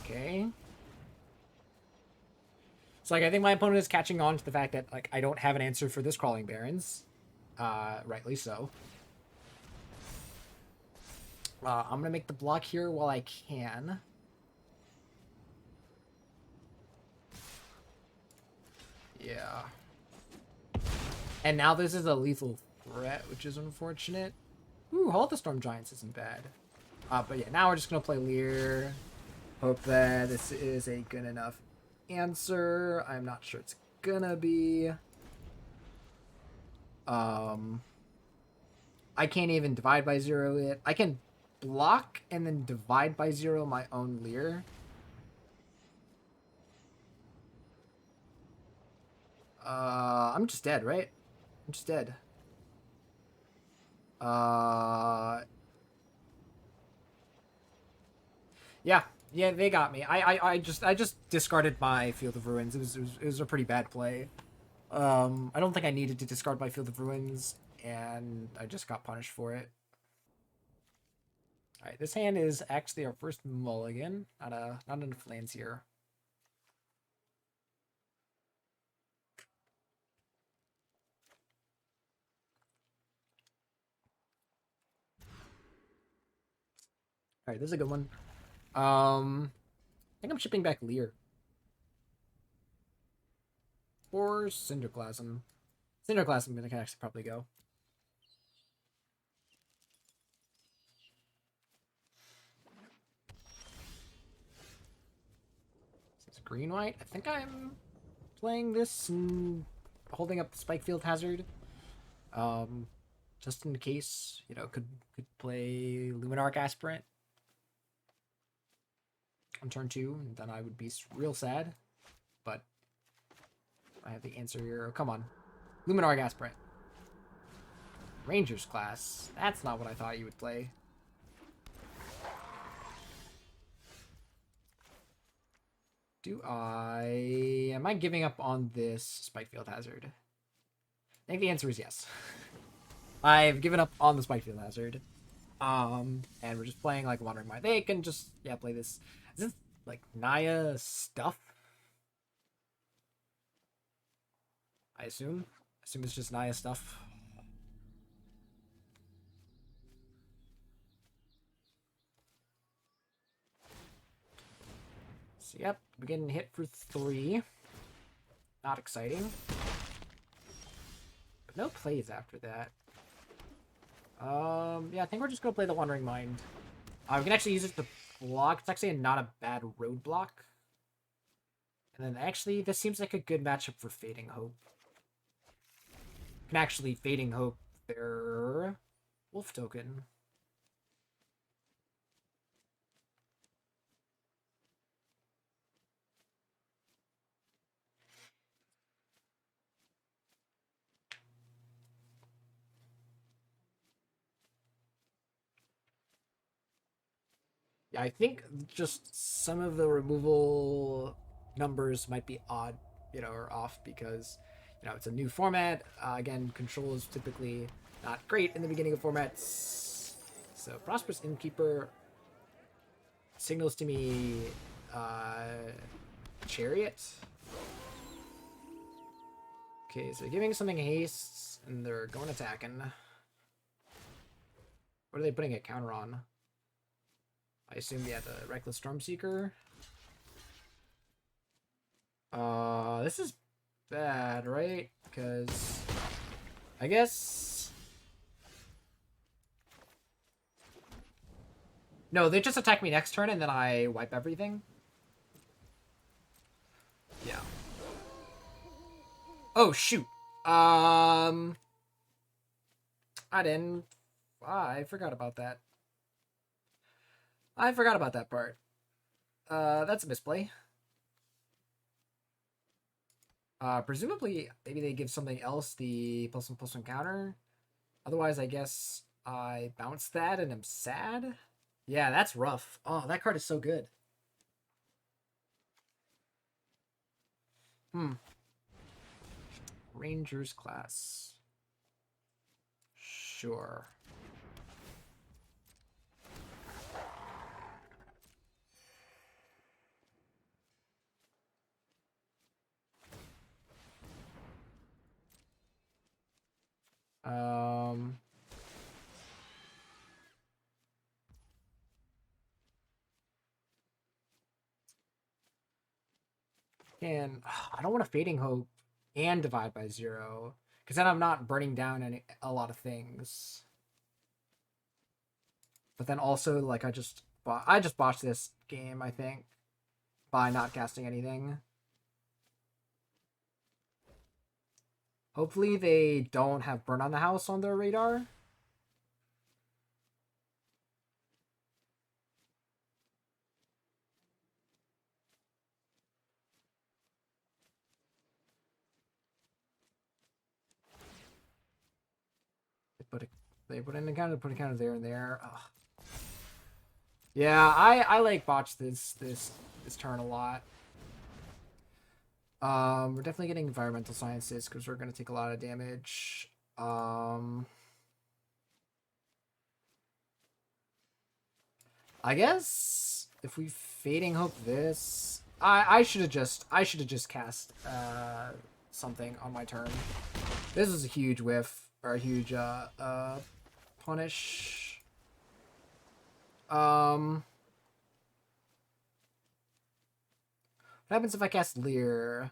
Okay. So, like, I think my opponent is catching on to the fact that, like, I don't have an answer for this Crawling Barrens. Rightly so. I'm going to make the block here while I can. Yeah. And now this is a lethal threat, which is unfortunate. Ooh, Hall of the Storm Giants isn't bad. But yeah, now we're just going to play Leer. Hope that this is a good enough answer. I'm not sure it's gonna be. I can't even Divide by Zero it. I can block and then Divide by Zero my own Leer. I'm just dead, right? I'm just dead. Yeah, yeah, they got me. I just discarded my Field of Ruins. It was a pretty bad play. I don't think I needed to discard my Field of Ruins, and I just got punished for it. All right, this hand is actually our first mulligan. Not enough lands here. All right, this is a good one. I think I'm shipping back Lear or Cinderclasm. Cinderclasm can actually probably go. This is green white. I think I'm playing this and holding up the Spikefield Hazard. Just in case, could play Luminarch Aspirant on turn 2, and then I would be real sad. But I have the answer here. Oh, come on. Luminarch Aspirant. Rangers class. That's not what I thought you would play. Am I giving up on this Spikefield Hazard? I think the answer is yes. I've given up on the Spikefield Hazard. And we're just playing like Wandering Mind. They can just, play this. Is this like Naya stuff? I assume it's just Naya stuff. So, yep, we're getting hit for 3. Not exciting. But no plays after that. Yeah, I think we're just gonna play the Wandering Mind. We can actually use it to block. It's actually not a bad roadblock. And then actually, this seems like a good matchup for Fading Hope. Can actually Fading Hope their Wolf token. Yeah, I think just some of the removal numbers might be odd, or off because, it's a new format. Again, control is typically not great in the beginning of formats. So Prosperous Innkeeper signals to me Chariot. Okay, so giving something haste, and they're going attacking. What are they putting a counter on? I assume, the Reckless Stormseeker. This is bad, right? Because I guess... No, they just attack me next turn and then I wipe everything. Yeah. Oh, shoot. I forgot about that. I forgot about that part. That's a misplay. Presumably, maybe they give something else the +1/+1 counter. Otherwise, I guess I bounce that and I'm sad. Yeah, that's rough. Oh, that card is so good. Rangers class. Sure. And I don't want to Fading Hope and Divide by 0, because then I'm not burning down a lot of things. But then also, like, I just botched this game, I think, by not casting anything. Hopefully they don't have Burn on the House on their radar. But They put in a counter, put a counter there and there. Ugh. Yeah, I like botched this turn a lot. We're definitely getting environmental sciences because we're gonna take a lot of damage. I guess if we fading hope this, I should have just cast something on my turn. This is a huge whiff or a huge punish. What happens if I cast Leer?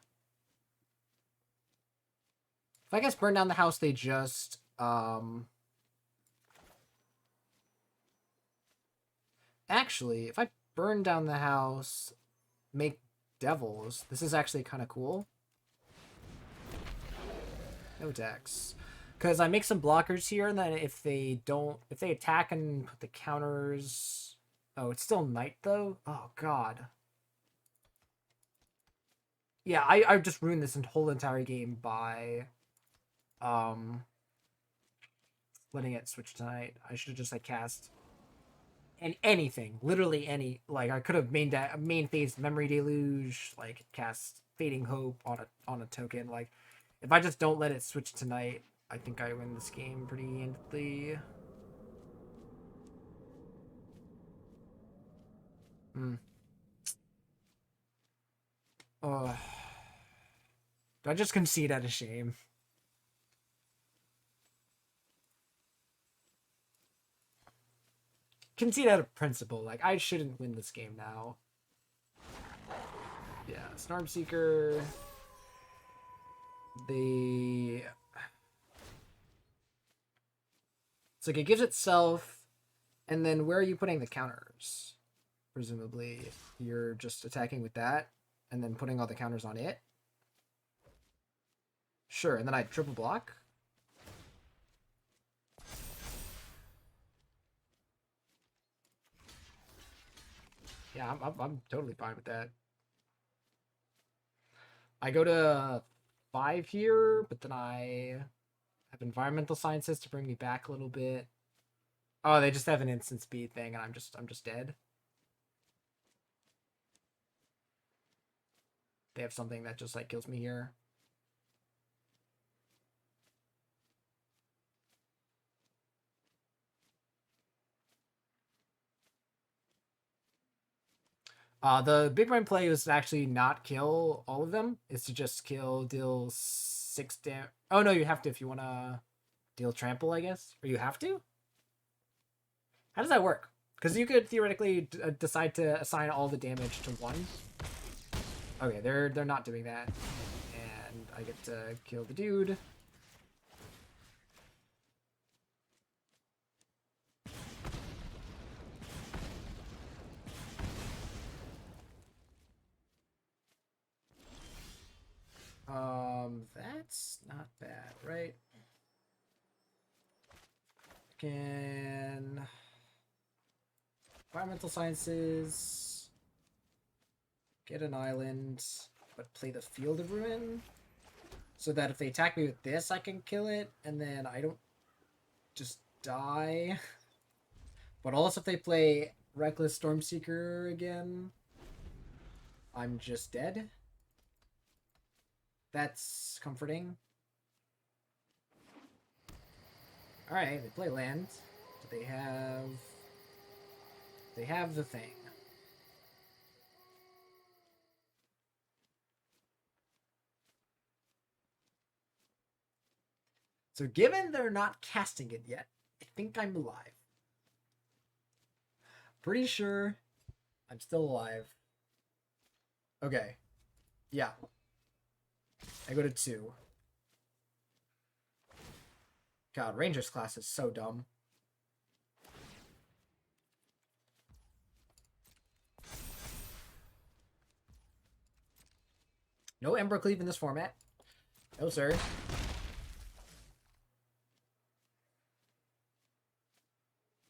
If I cast Burn Down the House, they just actually, if I burn down the house, make devils, this is actually kind of cool. No attacks. Because I make some blockers here, and then if they attack and put the counters... Oh, it's still night, though? Oh, God. Yeah, I just ruined this whole entire game by... letting it switch to night. I should have just, like, cast... And anything, literally any, like I could have main phase Memory Deluge, like cast Fading Hope on a token. Like if I just don't let it switch tonight, I think I win this game pretty handily. Do I just concede out of shame? Concede out of principle. Like I shouldn't win this game now. Yeah, Stormseeker. It's like it gives itself, and then where are you putting the counters? Presumably, you're just attacking with that, and then putting all the counters on it. Sure, and then I triple block. Yeah, I'm totally fine with that. I go to 5 here, but then I have environmental sciences to bring me back a little bit. Oh, they just have an instant speed thing, and I'm just dead. They have something that just like kills me here. The big brain play is to actually not kill all of them. It's to just deal 6 damage. Oh no, you have to if you want to deal trample, I guess. Or you have to? How does that work? Because you could theoretically decide to assign all the damage to one. Okay, they're not doing that. And I get to kill the dude. That's not bad, right? Can environmental sciences get an island, but play the Field of Ruin, so that if they attack me with this, I can kill it, and then I don't just die. But also, if they play Reckless Stormseeker again, I'm just dead. That's comforting. Alright, they play land. But they have the thing. So given they're not casting it yet, I think I'm alive. Pretty sure I'm still alive. Okay. Yeah. I go to 2. God, Ranger's class is so dumb. No Ember Cleave in this format. No, sir.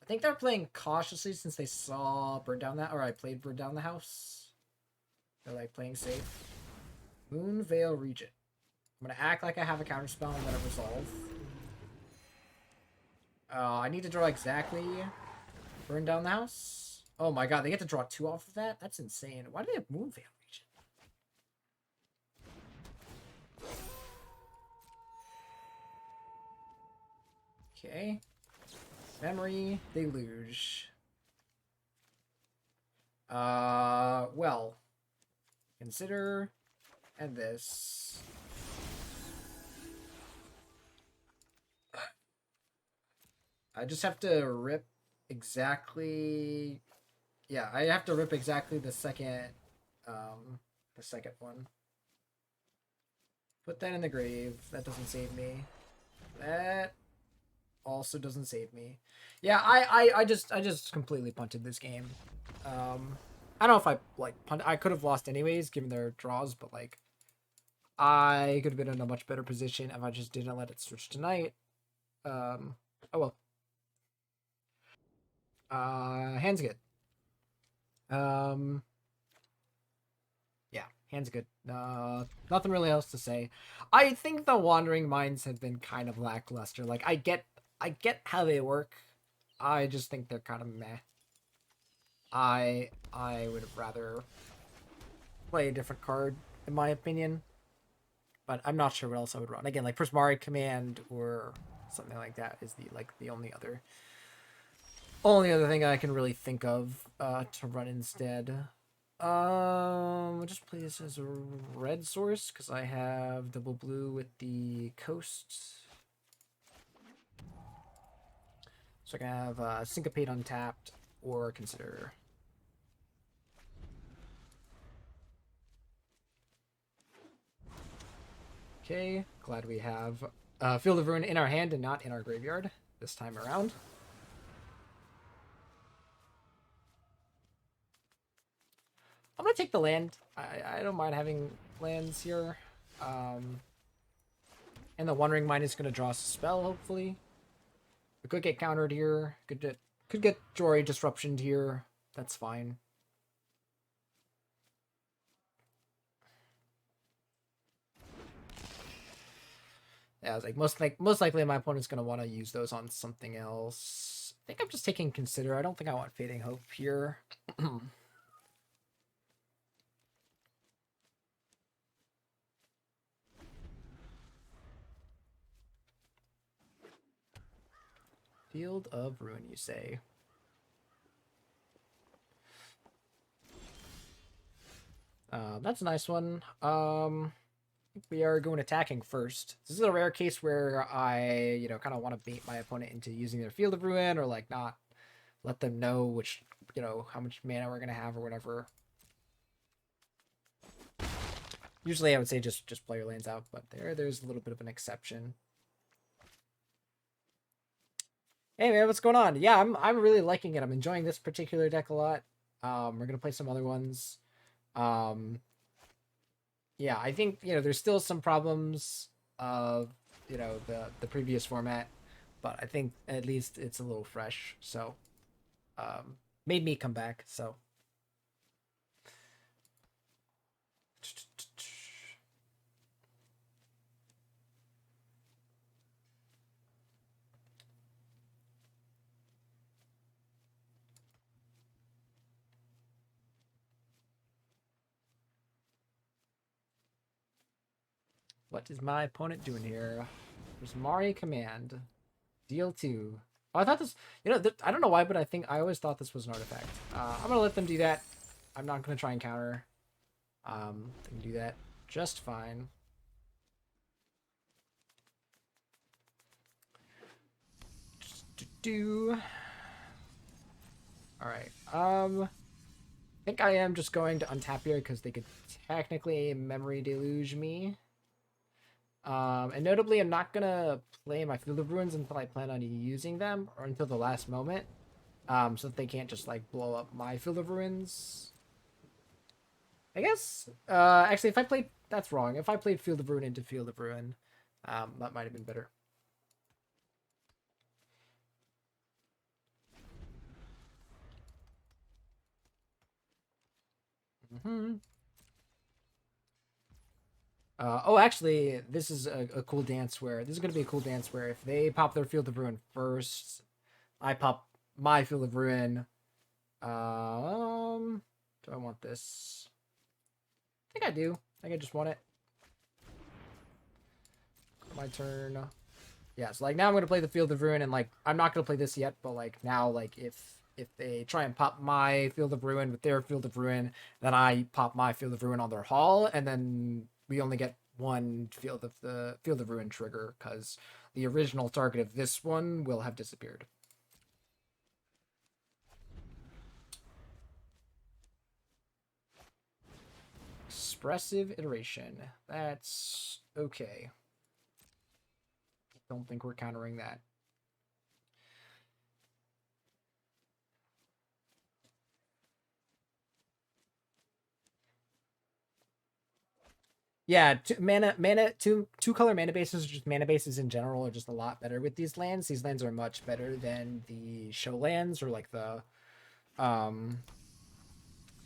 I think they're playing cautiously since they saw Burn Down that, or I played Burn Down the House. They're like playing safe. Moonveil Regent. I'm gonna act like I have a counterspell and let it resolve. I need to draw exactly. Burn down the house. Oh my god, they get to draw 2 off of that? That's insane. Why do they have Moon Veil Region? Okay. Memory Deluge. Well. Consider and this. I just have to rip exactly. Yeah, I have to rip exactly the second one. Put that in the grave. That doesn't save me. That also doesn't save me. Yeah, I just completely punted this game. I don't know if I like I could have lost anyways given their draws, but like I could have been in a much better position if I just didn't let it switch tonight. Oh well. Hand's good. Yeah, hand's good. Nothing really else to say. I think the Wandering Minds have been kind of lackluster. Like I get how they work. I just think they're kind of meh. I would have rather play a different card, in my opinion. But I'm not sure what else I would run. Again, like Prismari Command or something like that is the only other thing I can really think of to run instead. I'll just play this as a red source because I have double blue with the coast. So I can have Syncopate untapped or consider. Okay, glad we have Field of Ruin in our hand and not in our graveyard this time around. I'm gonna take the land. I don't mind having lands here. And the Wandering Mind is gonna draw us a spell, hopefully. We could get countered here. Could get Jory disruptioned here. That's fine. Yeah, I was like most likely my opponent's gonna want to use those on something else. I think I'm just taking consider. I don't think I want Fading Hope here. Field of Ruin, you say? That's a nice one. We are going attacking first. This is a rare case where I, kind of want to bait my opponent into using their Field of Ruin or like not let them know which, how much mana we're gonna have or whatever. Usually I would say just play your lands out, but there's a little bit of an exception. Hey man, what's going on? Yeah, I'm really liking it. I'm enjoying this particular deck a lot. We're gonna play some other ones. Yeah, I think there's still some problems of the previous format, but I think at least it's a little fresh. So, made me come back. So. What is my opponent doing here? There's Mari Command. Deal 2. Oh, I thought this... I don't know why, but I always thought this was an artifact. I'm going to let them do that. I'm not going to try and counter. They can do that just fine. Alright. I think I am just going to untap here because they could technically Memory Deluge me. And notably, I'm not gonna play my Field of Ruins until I plan on using them, or until the last moment, so that they can't just like blow up my Field of Ruins. I guess. Actually, if I played, that's wrong. If I played Field of Ruin into Field of Ruin, that might have been better. Oh, actually, this is a cool dance where this is gonna be a cool dance where if they pop their Field of Ruin first, I pop my Field of Ruin. Do I want this? I think I do. I think I just want it. My turn. Yeah, so like now I'm gonna play the Field of Ruin, and like I'm not gonna play this yet, but like now like if they try and pop my Field of Ruin with their Field of Ruin, then I pop my Field of Ruin on their Hall, and then we only get one Field of Ruin trigger because the original target of this one will have disappeared. Expressive iteration. That's okay. Don't think we're countering that. Yeah, two color mana bases, or just mana bases in general, are just a lot better with these lands. These lands are much better than the show lands or like the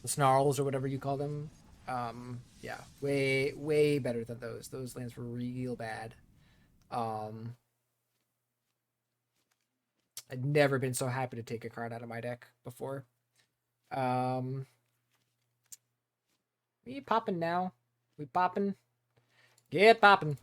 snarls or whatever you call them. Yeah, way better than those. Those lands were real bad. I'd never been so happy to take a card out of my deck before. We popping now. We popping. Get popping.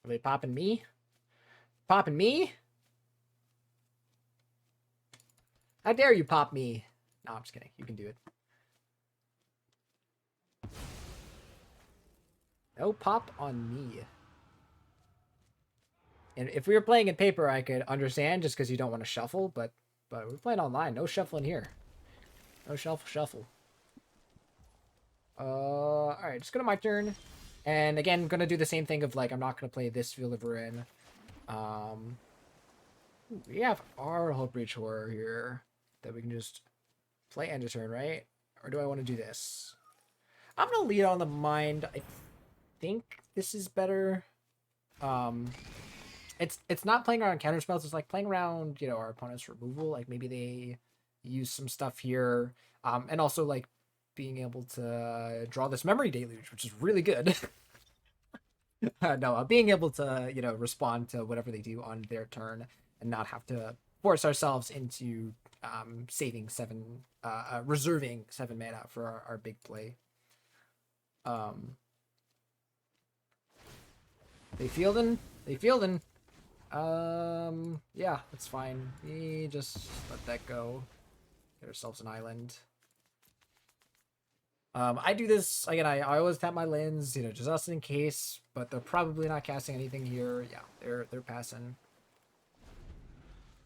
Are they popping me? Popping me? How dare you pop me? No, I'm just kidding. You can do it. No pop on me. And if we were playing in paper, I could understand just because you don't want to shuffle, but we're playing online. No shuffling here. No shuffle. Alright, just go to my turn. And again, I'm gonna do the same thing of like I'm not gonna play this Field of Ruin. We have our Hullbreaker Horror here that we can just play end of turn, right? Or do I want to do this? I'm gonna lead on the mind. I think this is better. It's not playing around counter spells. It's like playing around, our opponent's removal. Like maybe they use some stuff here, and also like being able to draw this Memory Deluge, which is really good. No, being able to respond to whatever they do on their turn and not have to force ourselves into reserving 7 mana for our big play. They fielding. Yeah, that's fine. We just let that go. Get ourselves an island. I do this again. I always tap my lands, just in case. But they're probably not casting anything here. Yeah, they're passing.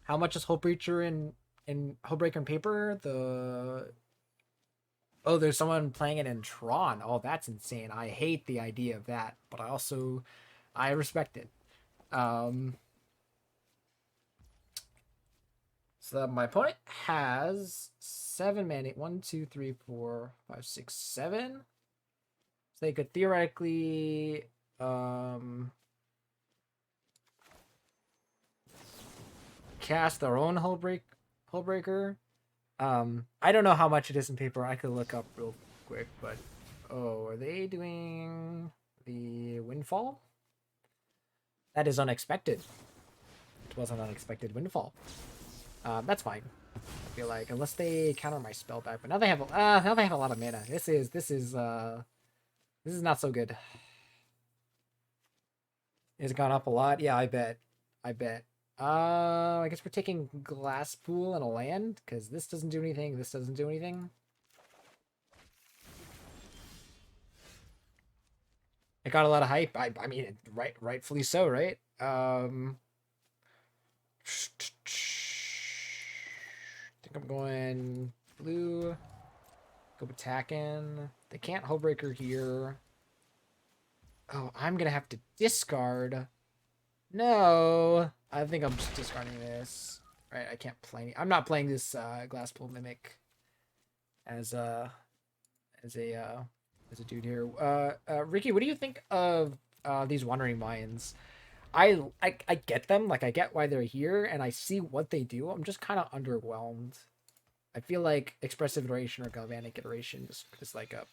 How much is Hullbreaker in Hullbreaker in paper? There's someone playing it in Tron. Oh, that's insane. I hate the idea of that, but I respect it. So my opponent has 7 mana. 1, 2, 3, 4, 5, 6, 7. So they could theoretically cast their own Hullbreaker. I don't know how much it is in paper. I could look up real quick, but are they doing the Windfall? That is unexpected. It was an unexpected Windfall. That's fine. I feel like unless they counter my spell back, but now they have a lot of mana. This is not so good. It's gone up a lot. Yeah, I bet. I guess we're taking Glass Pool and a land because this doesn't do anything. This doesn't do anything. It got a lot of hype. I mean, rightfully so, right? I think I'm going blue. Go attacking. They can't Hullbreaker here. Oh, I'm gonna have to discard. No, I think I'm just discarding this. Right, I can't play. I'm not playing this Glass Pool Mimic as a dude here. Ricky, what do you think of these Wandering Mines? I get them, like I get why they're here, and I see what they do. I'm just kind of underwhelmed. I feel like expressive iteration or galvanic iteration is like a,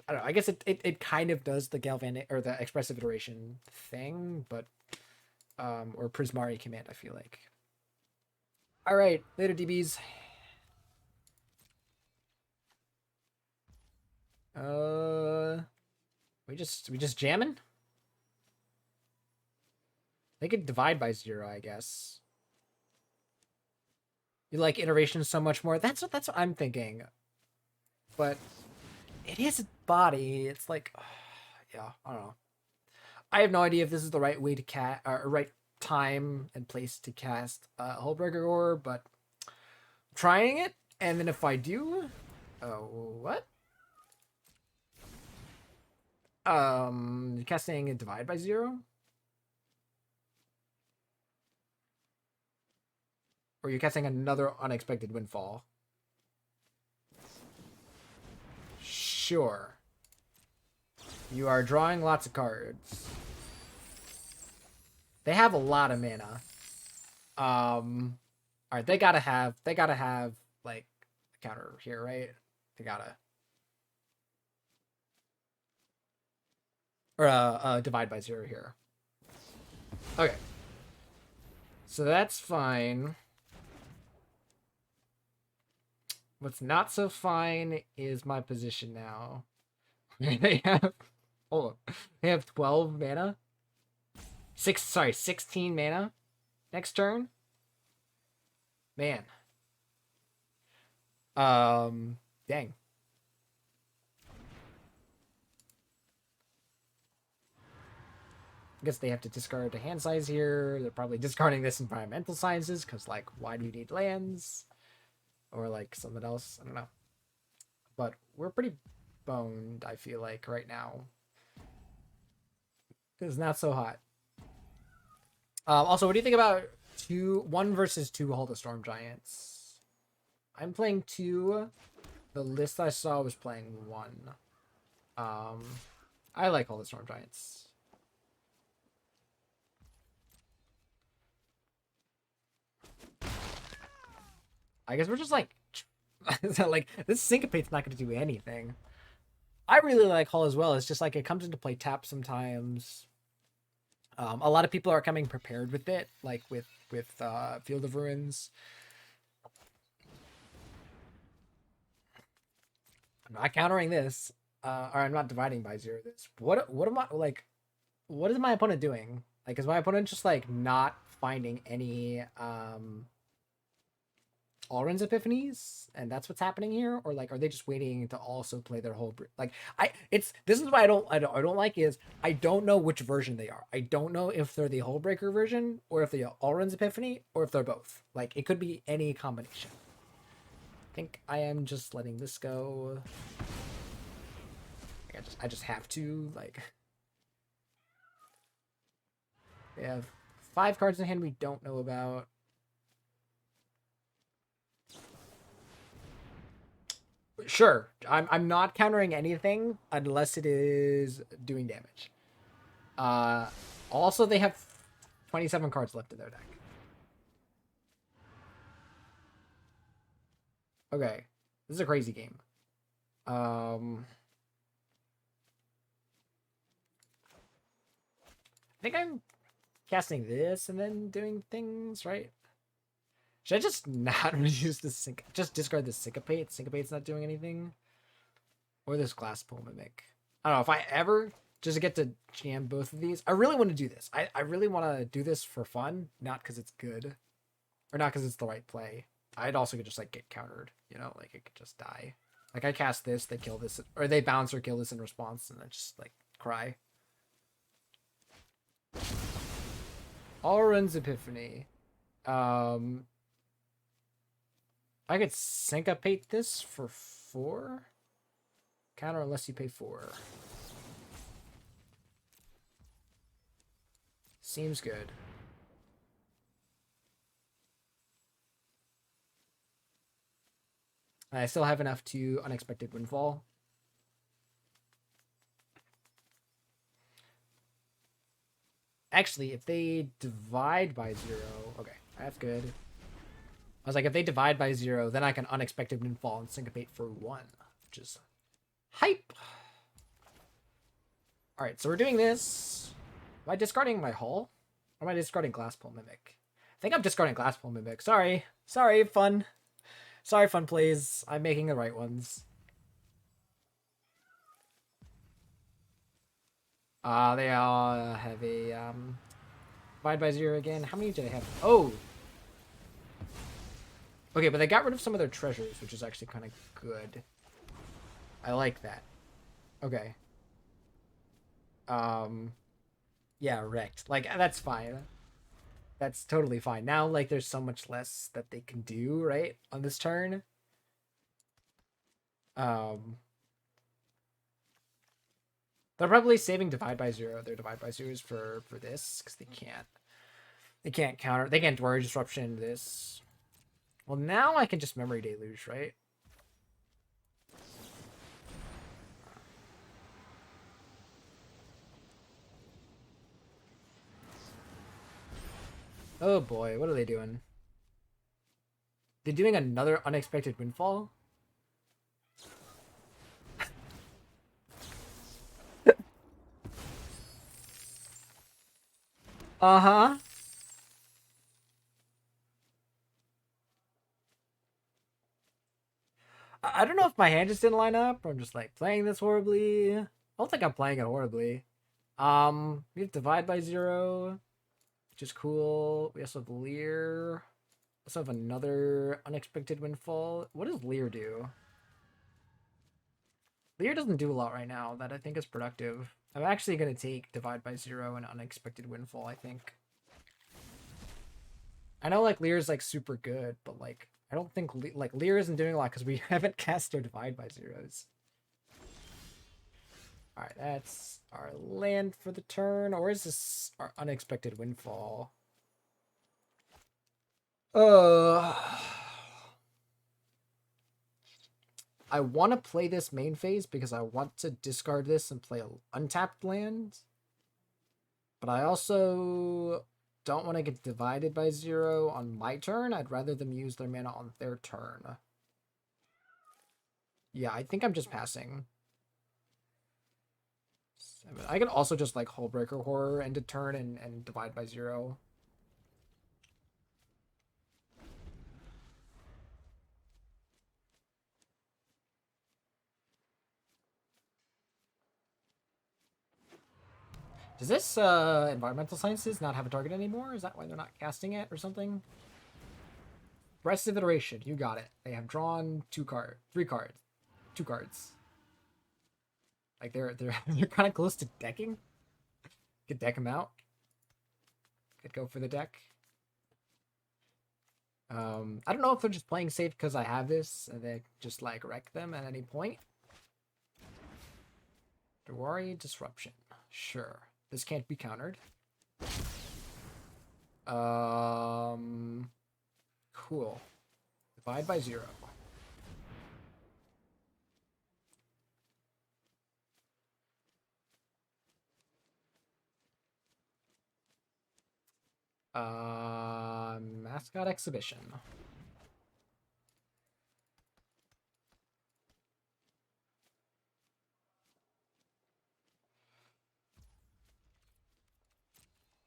I don't know. I guess it kind of does the galvanic or the expressive iteration thing, but or Prismari command. I feel like. All right, later DBs. We just jamming. They could divide by 0, I guess. You like iteration so much more. That's what I'm thinking. But it is a body. It's like, yeah, I don't know. I have no idea if this is the right way to cast or right time and place to cast Hullbreaker Horror, but I'm trying it. And then if I do, what? Casting a divide by 0. Or you're casting another unexpected windfall. Sure. You are drawing lots of cards. They have a lot of mana. Alright, they gotta have like a counter here, right? They gotta. Or divide by 0 here. Okay. So that's fine. What's not so fine is my position now. They have, hold on. They have 12 mana. 16 mana. Next turn. Man. Dang. I guess they have to discard the hand size here. They're probably discarding this environmental sciences because, like, why do you need lands? Or, like, something else. I don't know. But we're pretty boned, I feel like, right now. It's not so hot. Also, what do you think about 1 versus 2 Hold the Storm Giants? I'm playing 2. The list I saw was playing 1. I like Hold the Storm Giants. I guess we're just like, like this syncopate's not going to do anything. I really like Hull as well. It's just like it comes into play tap sometimes. A lot of people are coming prepared with it, like with Field of Ruins. I'm not countering this, or I'm not dividing by 0 this. What am I like? What is my opponent doing? Like, is my opponent just like not finding any Alrund's Epiphanies, and that's what's happening here, or like are they just waiting to also play their whole like this is why I don't like is I don't know which version they are. I don't know if they're the Hullbreaker version or if they're Alrund's Epiphany or if they're both. Like it could be any combination. I think I am just letting this go. Like, I just have to like. They have 5 cards in hand we don't know about. Sure, I'm not countering anything unless it is doing damage. Also they have 27 cards left in their deck. Okay, this is a crazy game. I think I'm casting this and then doing things, right? Should I just not use the sync? Just discard the syncopate? Syncopate's not doing anything. Or this glass pool mimic. I don't know if I ever just get to jam both of these. I really want to do this. I really want to do this for fun, not because it's good, or not because it's the right play. I'd also could just like get countered, you know, like it could just die. Like I cast this, they kill this, or they bounce or kill this in response, and I just like cry. Alrund's Epiphany. I could syncopate this for 4. Counter unless you pay 4. Seems good. I still have enough to Unexpected Windfall. Actually, if they divide by 0, okay, that's good. I was like, if they divide by 0, then I can unexpected windfall and syncopate for 1, which is hype. All right, so we're doing this. Am I discarding my hull? Or am I discarding Glasspool Mimic? I think I'm discarding Glasspool Mimic. Sorry, fun. Sorry, fun plays. I'm making the right ones. They all have a divide by 0 again. How many did I have? Oh, okay, but they got rid of some of their treasures, which is actually kind of good. I like that. Okay. Yeah, wrecked. Like, that's fine. That's totally fine. Now, like, there's so much less that they can do, right, on this turn. They're probably saving divide by 0. Their divide by 0s for this, because they can't counter. They can't Dwarf Disruption this. Well, now I can just Memory Deluge, right? Oh boy, what are they doing? They're doing another unexpected windfall? Uh-huh. I don't know if my hand just didn't line up, or I'm just like playing this horribly. I don't think I'm playing it horribly. We have divide by 0, which is cool. We also have Leer. We also have another unexpected windfall. What does Leer do? Leer doesn't do a lot right now that I think is productive. I'm actually going to take divide by 0 and unexpected windfall, I think. I know like Leer's like super good, but like I don't think like Leer isn't doing a lot because we haven't cast our divide by 0s. All right, that's our land for the turn, or is this our unexpected windfall? I want to play this main phase because I want to discard this and play an untapped land. But I also don't want to get divided by 0 on my turn. I'd rather them use their mana on their turn. Yeah, I think I'm just passing. I could also just like Hullbreaker Horror end of turn and divide by 0. Does this Environmental Sciences not have a target anymore? Is that why they're not casting it or something? Aggressive Iteration, you got it. They have drawn 3 cards. 2 cards. Like they're kind of close to decking. Could deck them out. Could go for the deck. I don't know if they're just playing safe because I have this and they just like wreck them at any point. Dewari Disruption. Sure. This can't be countered. Cool. Divide by 0. Mascot Exhibition.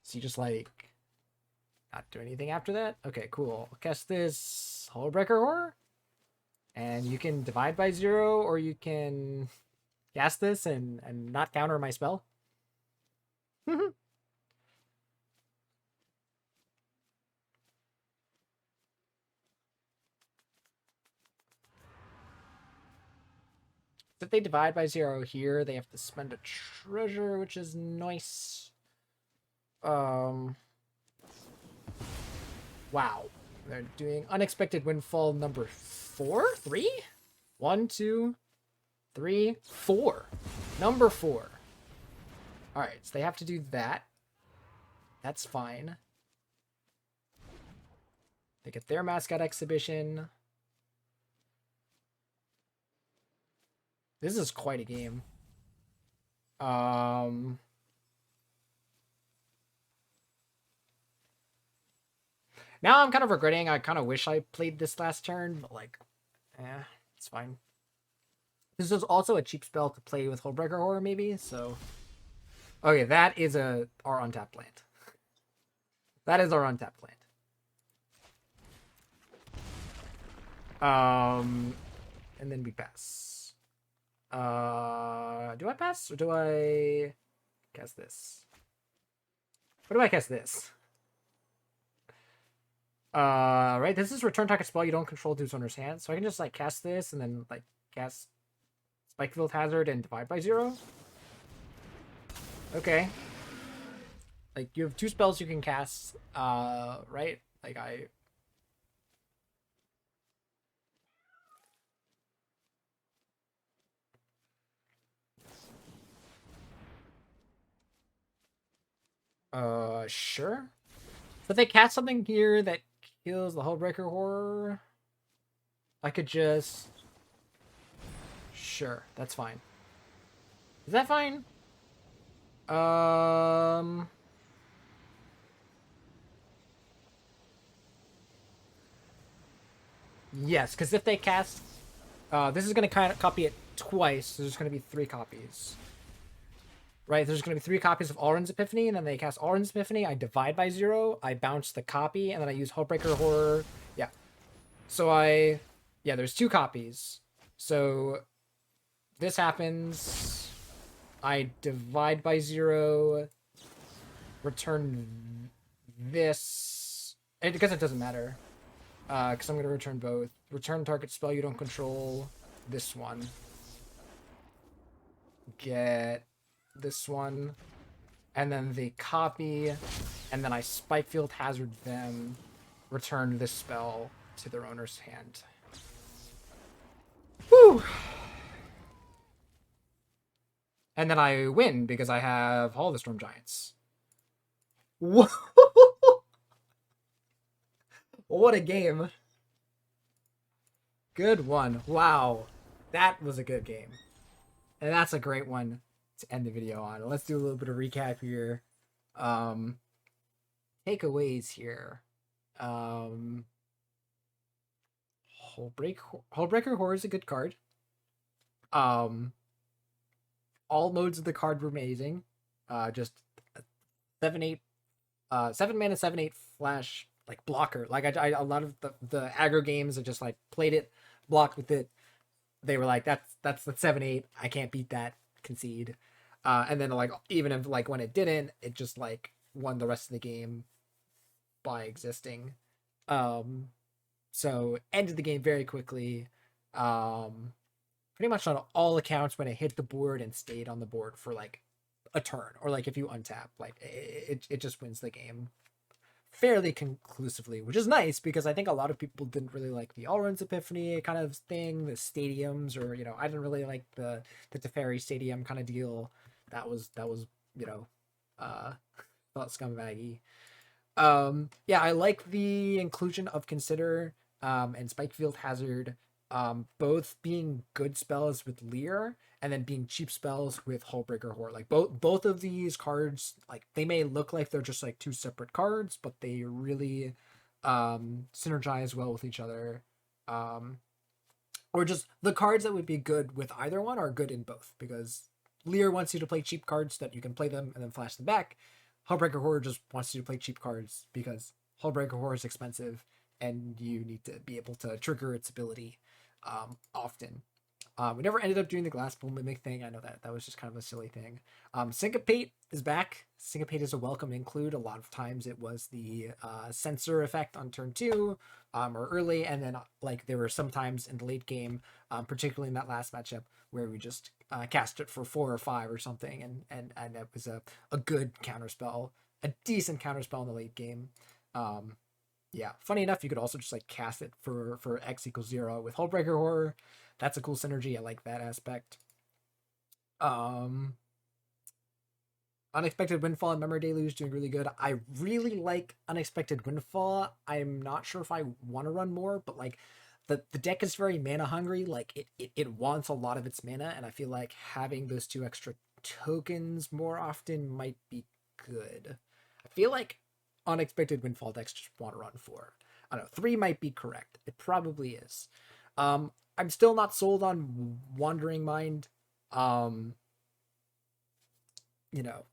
So you just like not do anything after that? Okay, cool. Cast this Hullbreaker Horror. And you can divide by 0, or you can cast this and not counter my spell. If they divide by 0 here, they have to spend a treasure, which is nice. Wow. They're doing unexpected windfall number 4? 3? 1, 2, 3, 4. Number 4. Alright, so they have to do that. That's fine. They get their mascot exhibition. This is quite a game. Now I'm kind of regretting. I kind of wish I played this last turn, but like, it's fine. This is also a cheap spell to play with Hullbreaker Horror, maybe. So, okay, that is our untapped land. That is our untapped land. And then we pass. Do I pass or do I cast this? What do I cast this? Right, this is return target spell you don't control to its owner's hand, so I can just like cast this and then like cast Spikefield Hazard and divide by 0. Okay. Like you have 2 spells you can cast, right? Like sure. But they cast something here that kills the Hullbreaker Horror. I could just... Sure, that's fine. Is that fine? Yes, because if they cast... this is going to kind of copy it twice, so there's going to be 3 copies. Right, there's going to be 3 copies of Alrund's Epiphany, and then they cast Alrund's Epiphany, I divide by 0, I bounce the copy, and then I use Hullbreaker Horror. Yeah. So yeah, there's 2 copies. So this happens, I divide by 0, return this, because it doesn't matter, because I'm going to return both. Return target spell you don't control, this one. Get this one, and then the copy, and then I Spikefield Hazard them, return this spell to their owner's hand. Woo! And then I win because I have Hall of the Storm Giants. Whoa! What a game. Good one. Wow. That was a good game. And that's a great one to end the video on. Let's do a little bit of recap here. Takeaways here. Hullbreaker Horror is a good card. All modes of the card were amazing. Just 7/8, 7 mana 7/8 flash like blocker. Like I a lot of the aggro games I just like played it, blocked with it. They were like, that's the 7/8. I can't beat that. Concede. And then like even if like when it didn't, it just like won the rest of the game by existing. So ended the game very quickly. Pretty much on all accounts when it hit the board and stayed on the board for like a turn, or like if you untap, like it just wins the game fairly conclusively, which is nice because I think a lot of people didn't really like the Alrund's Epiphany kind of thing, the stadiums, or I didn't really like the Teferi Stadium kind of deal. That was felt scumbaggy. Yeah, I like the inclusion of Consider and Spikefield Hazard, both being good spells with Leer and then being cheap spells with Hullbreaker Horror. Like both of these cards, like they may look like they're just like 2 separate cards, but they really synergize well with each other. Or just the cards that would be good with either one are good in both, because Leer wants you to play cheap cards so that you can play them and then flash them back. Hullbreaker Horror just wants you to play cheap cards because Hullbreaker Horror is expensive and you need to be able to trigger its ability often. We never ended up doing the Glass Bull Mimic thing. I know that was just kind of a silly thing. Syncopate is back. Syncopate is a welcome include. A lot of times it was the sensor effect on turn 2 or early, and then like there were some times in the late game, particularly in that last matchup, where we just cast it for 4 or 5 or something, and it was a good counterspell, a decent counterspell in the late game. Yeah, funny enough, you could also just like cast it for X equals 0 with Hullbreaker Horror. That's a cool synergy. I like that aspect. Unexpected Windfall and Memory Deluge doing really good. I really like Unexpected Windfall. I'm not sure if I want to run more, but like the deck is very mana hungry. Like it wants a lot of its mana, and I feel like having those 2 extra tokens more often might be good. I feel like unexpected windfall decks just want to run 4. I don't know, 3 might be correct. It probably is. I'm still not sold on Wandering Mind. You know,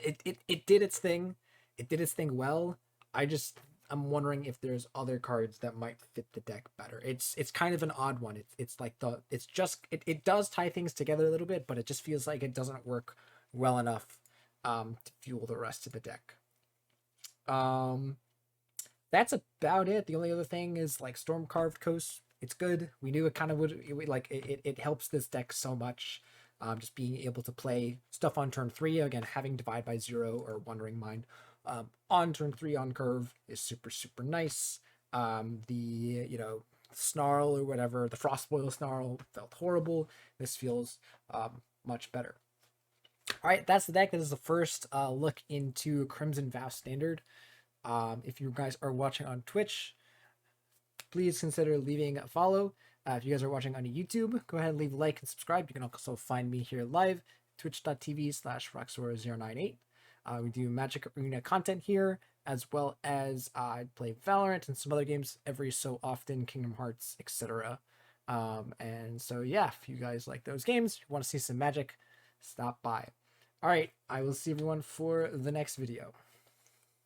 it did its thing. It did its thing well. I'm wondering if there's other cards that might fit the deck better. It's kind of an odd one. It's like it does tie things together a little bit, but it just feels like it doesn't work well enough to fuel the rest of the deck. That's about it. The only other thing is like Storm Carved Coast. It's good. We knew it kind of would. It helps this deck so much. Just being able to play stuff on turn 3, again, having Divide by 0 or Wandering Mind on turn 3 on curve is super, super nice. The, Snarl or whatever, the Frostboil Snarl felt horrible. This feels much better. All right, that's the deck. That is the first look into Crimson Vow Standard. If you guys are watching on Twitch, please consider leaving a follow. If you guys are watching on YouTube, go ahead and leave a like and subscribe. You can also find me here live, twitch.tv/Roxor098. We do Magic Arena content here, as well as I play Valorant and some other games every so often, Kingdom Hearts, etc. And so, yeah, if you guys like those games, you want to see some Magic, stop by. All right, I will see everyone for the next video.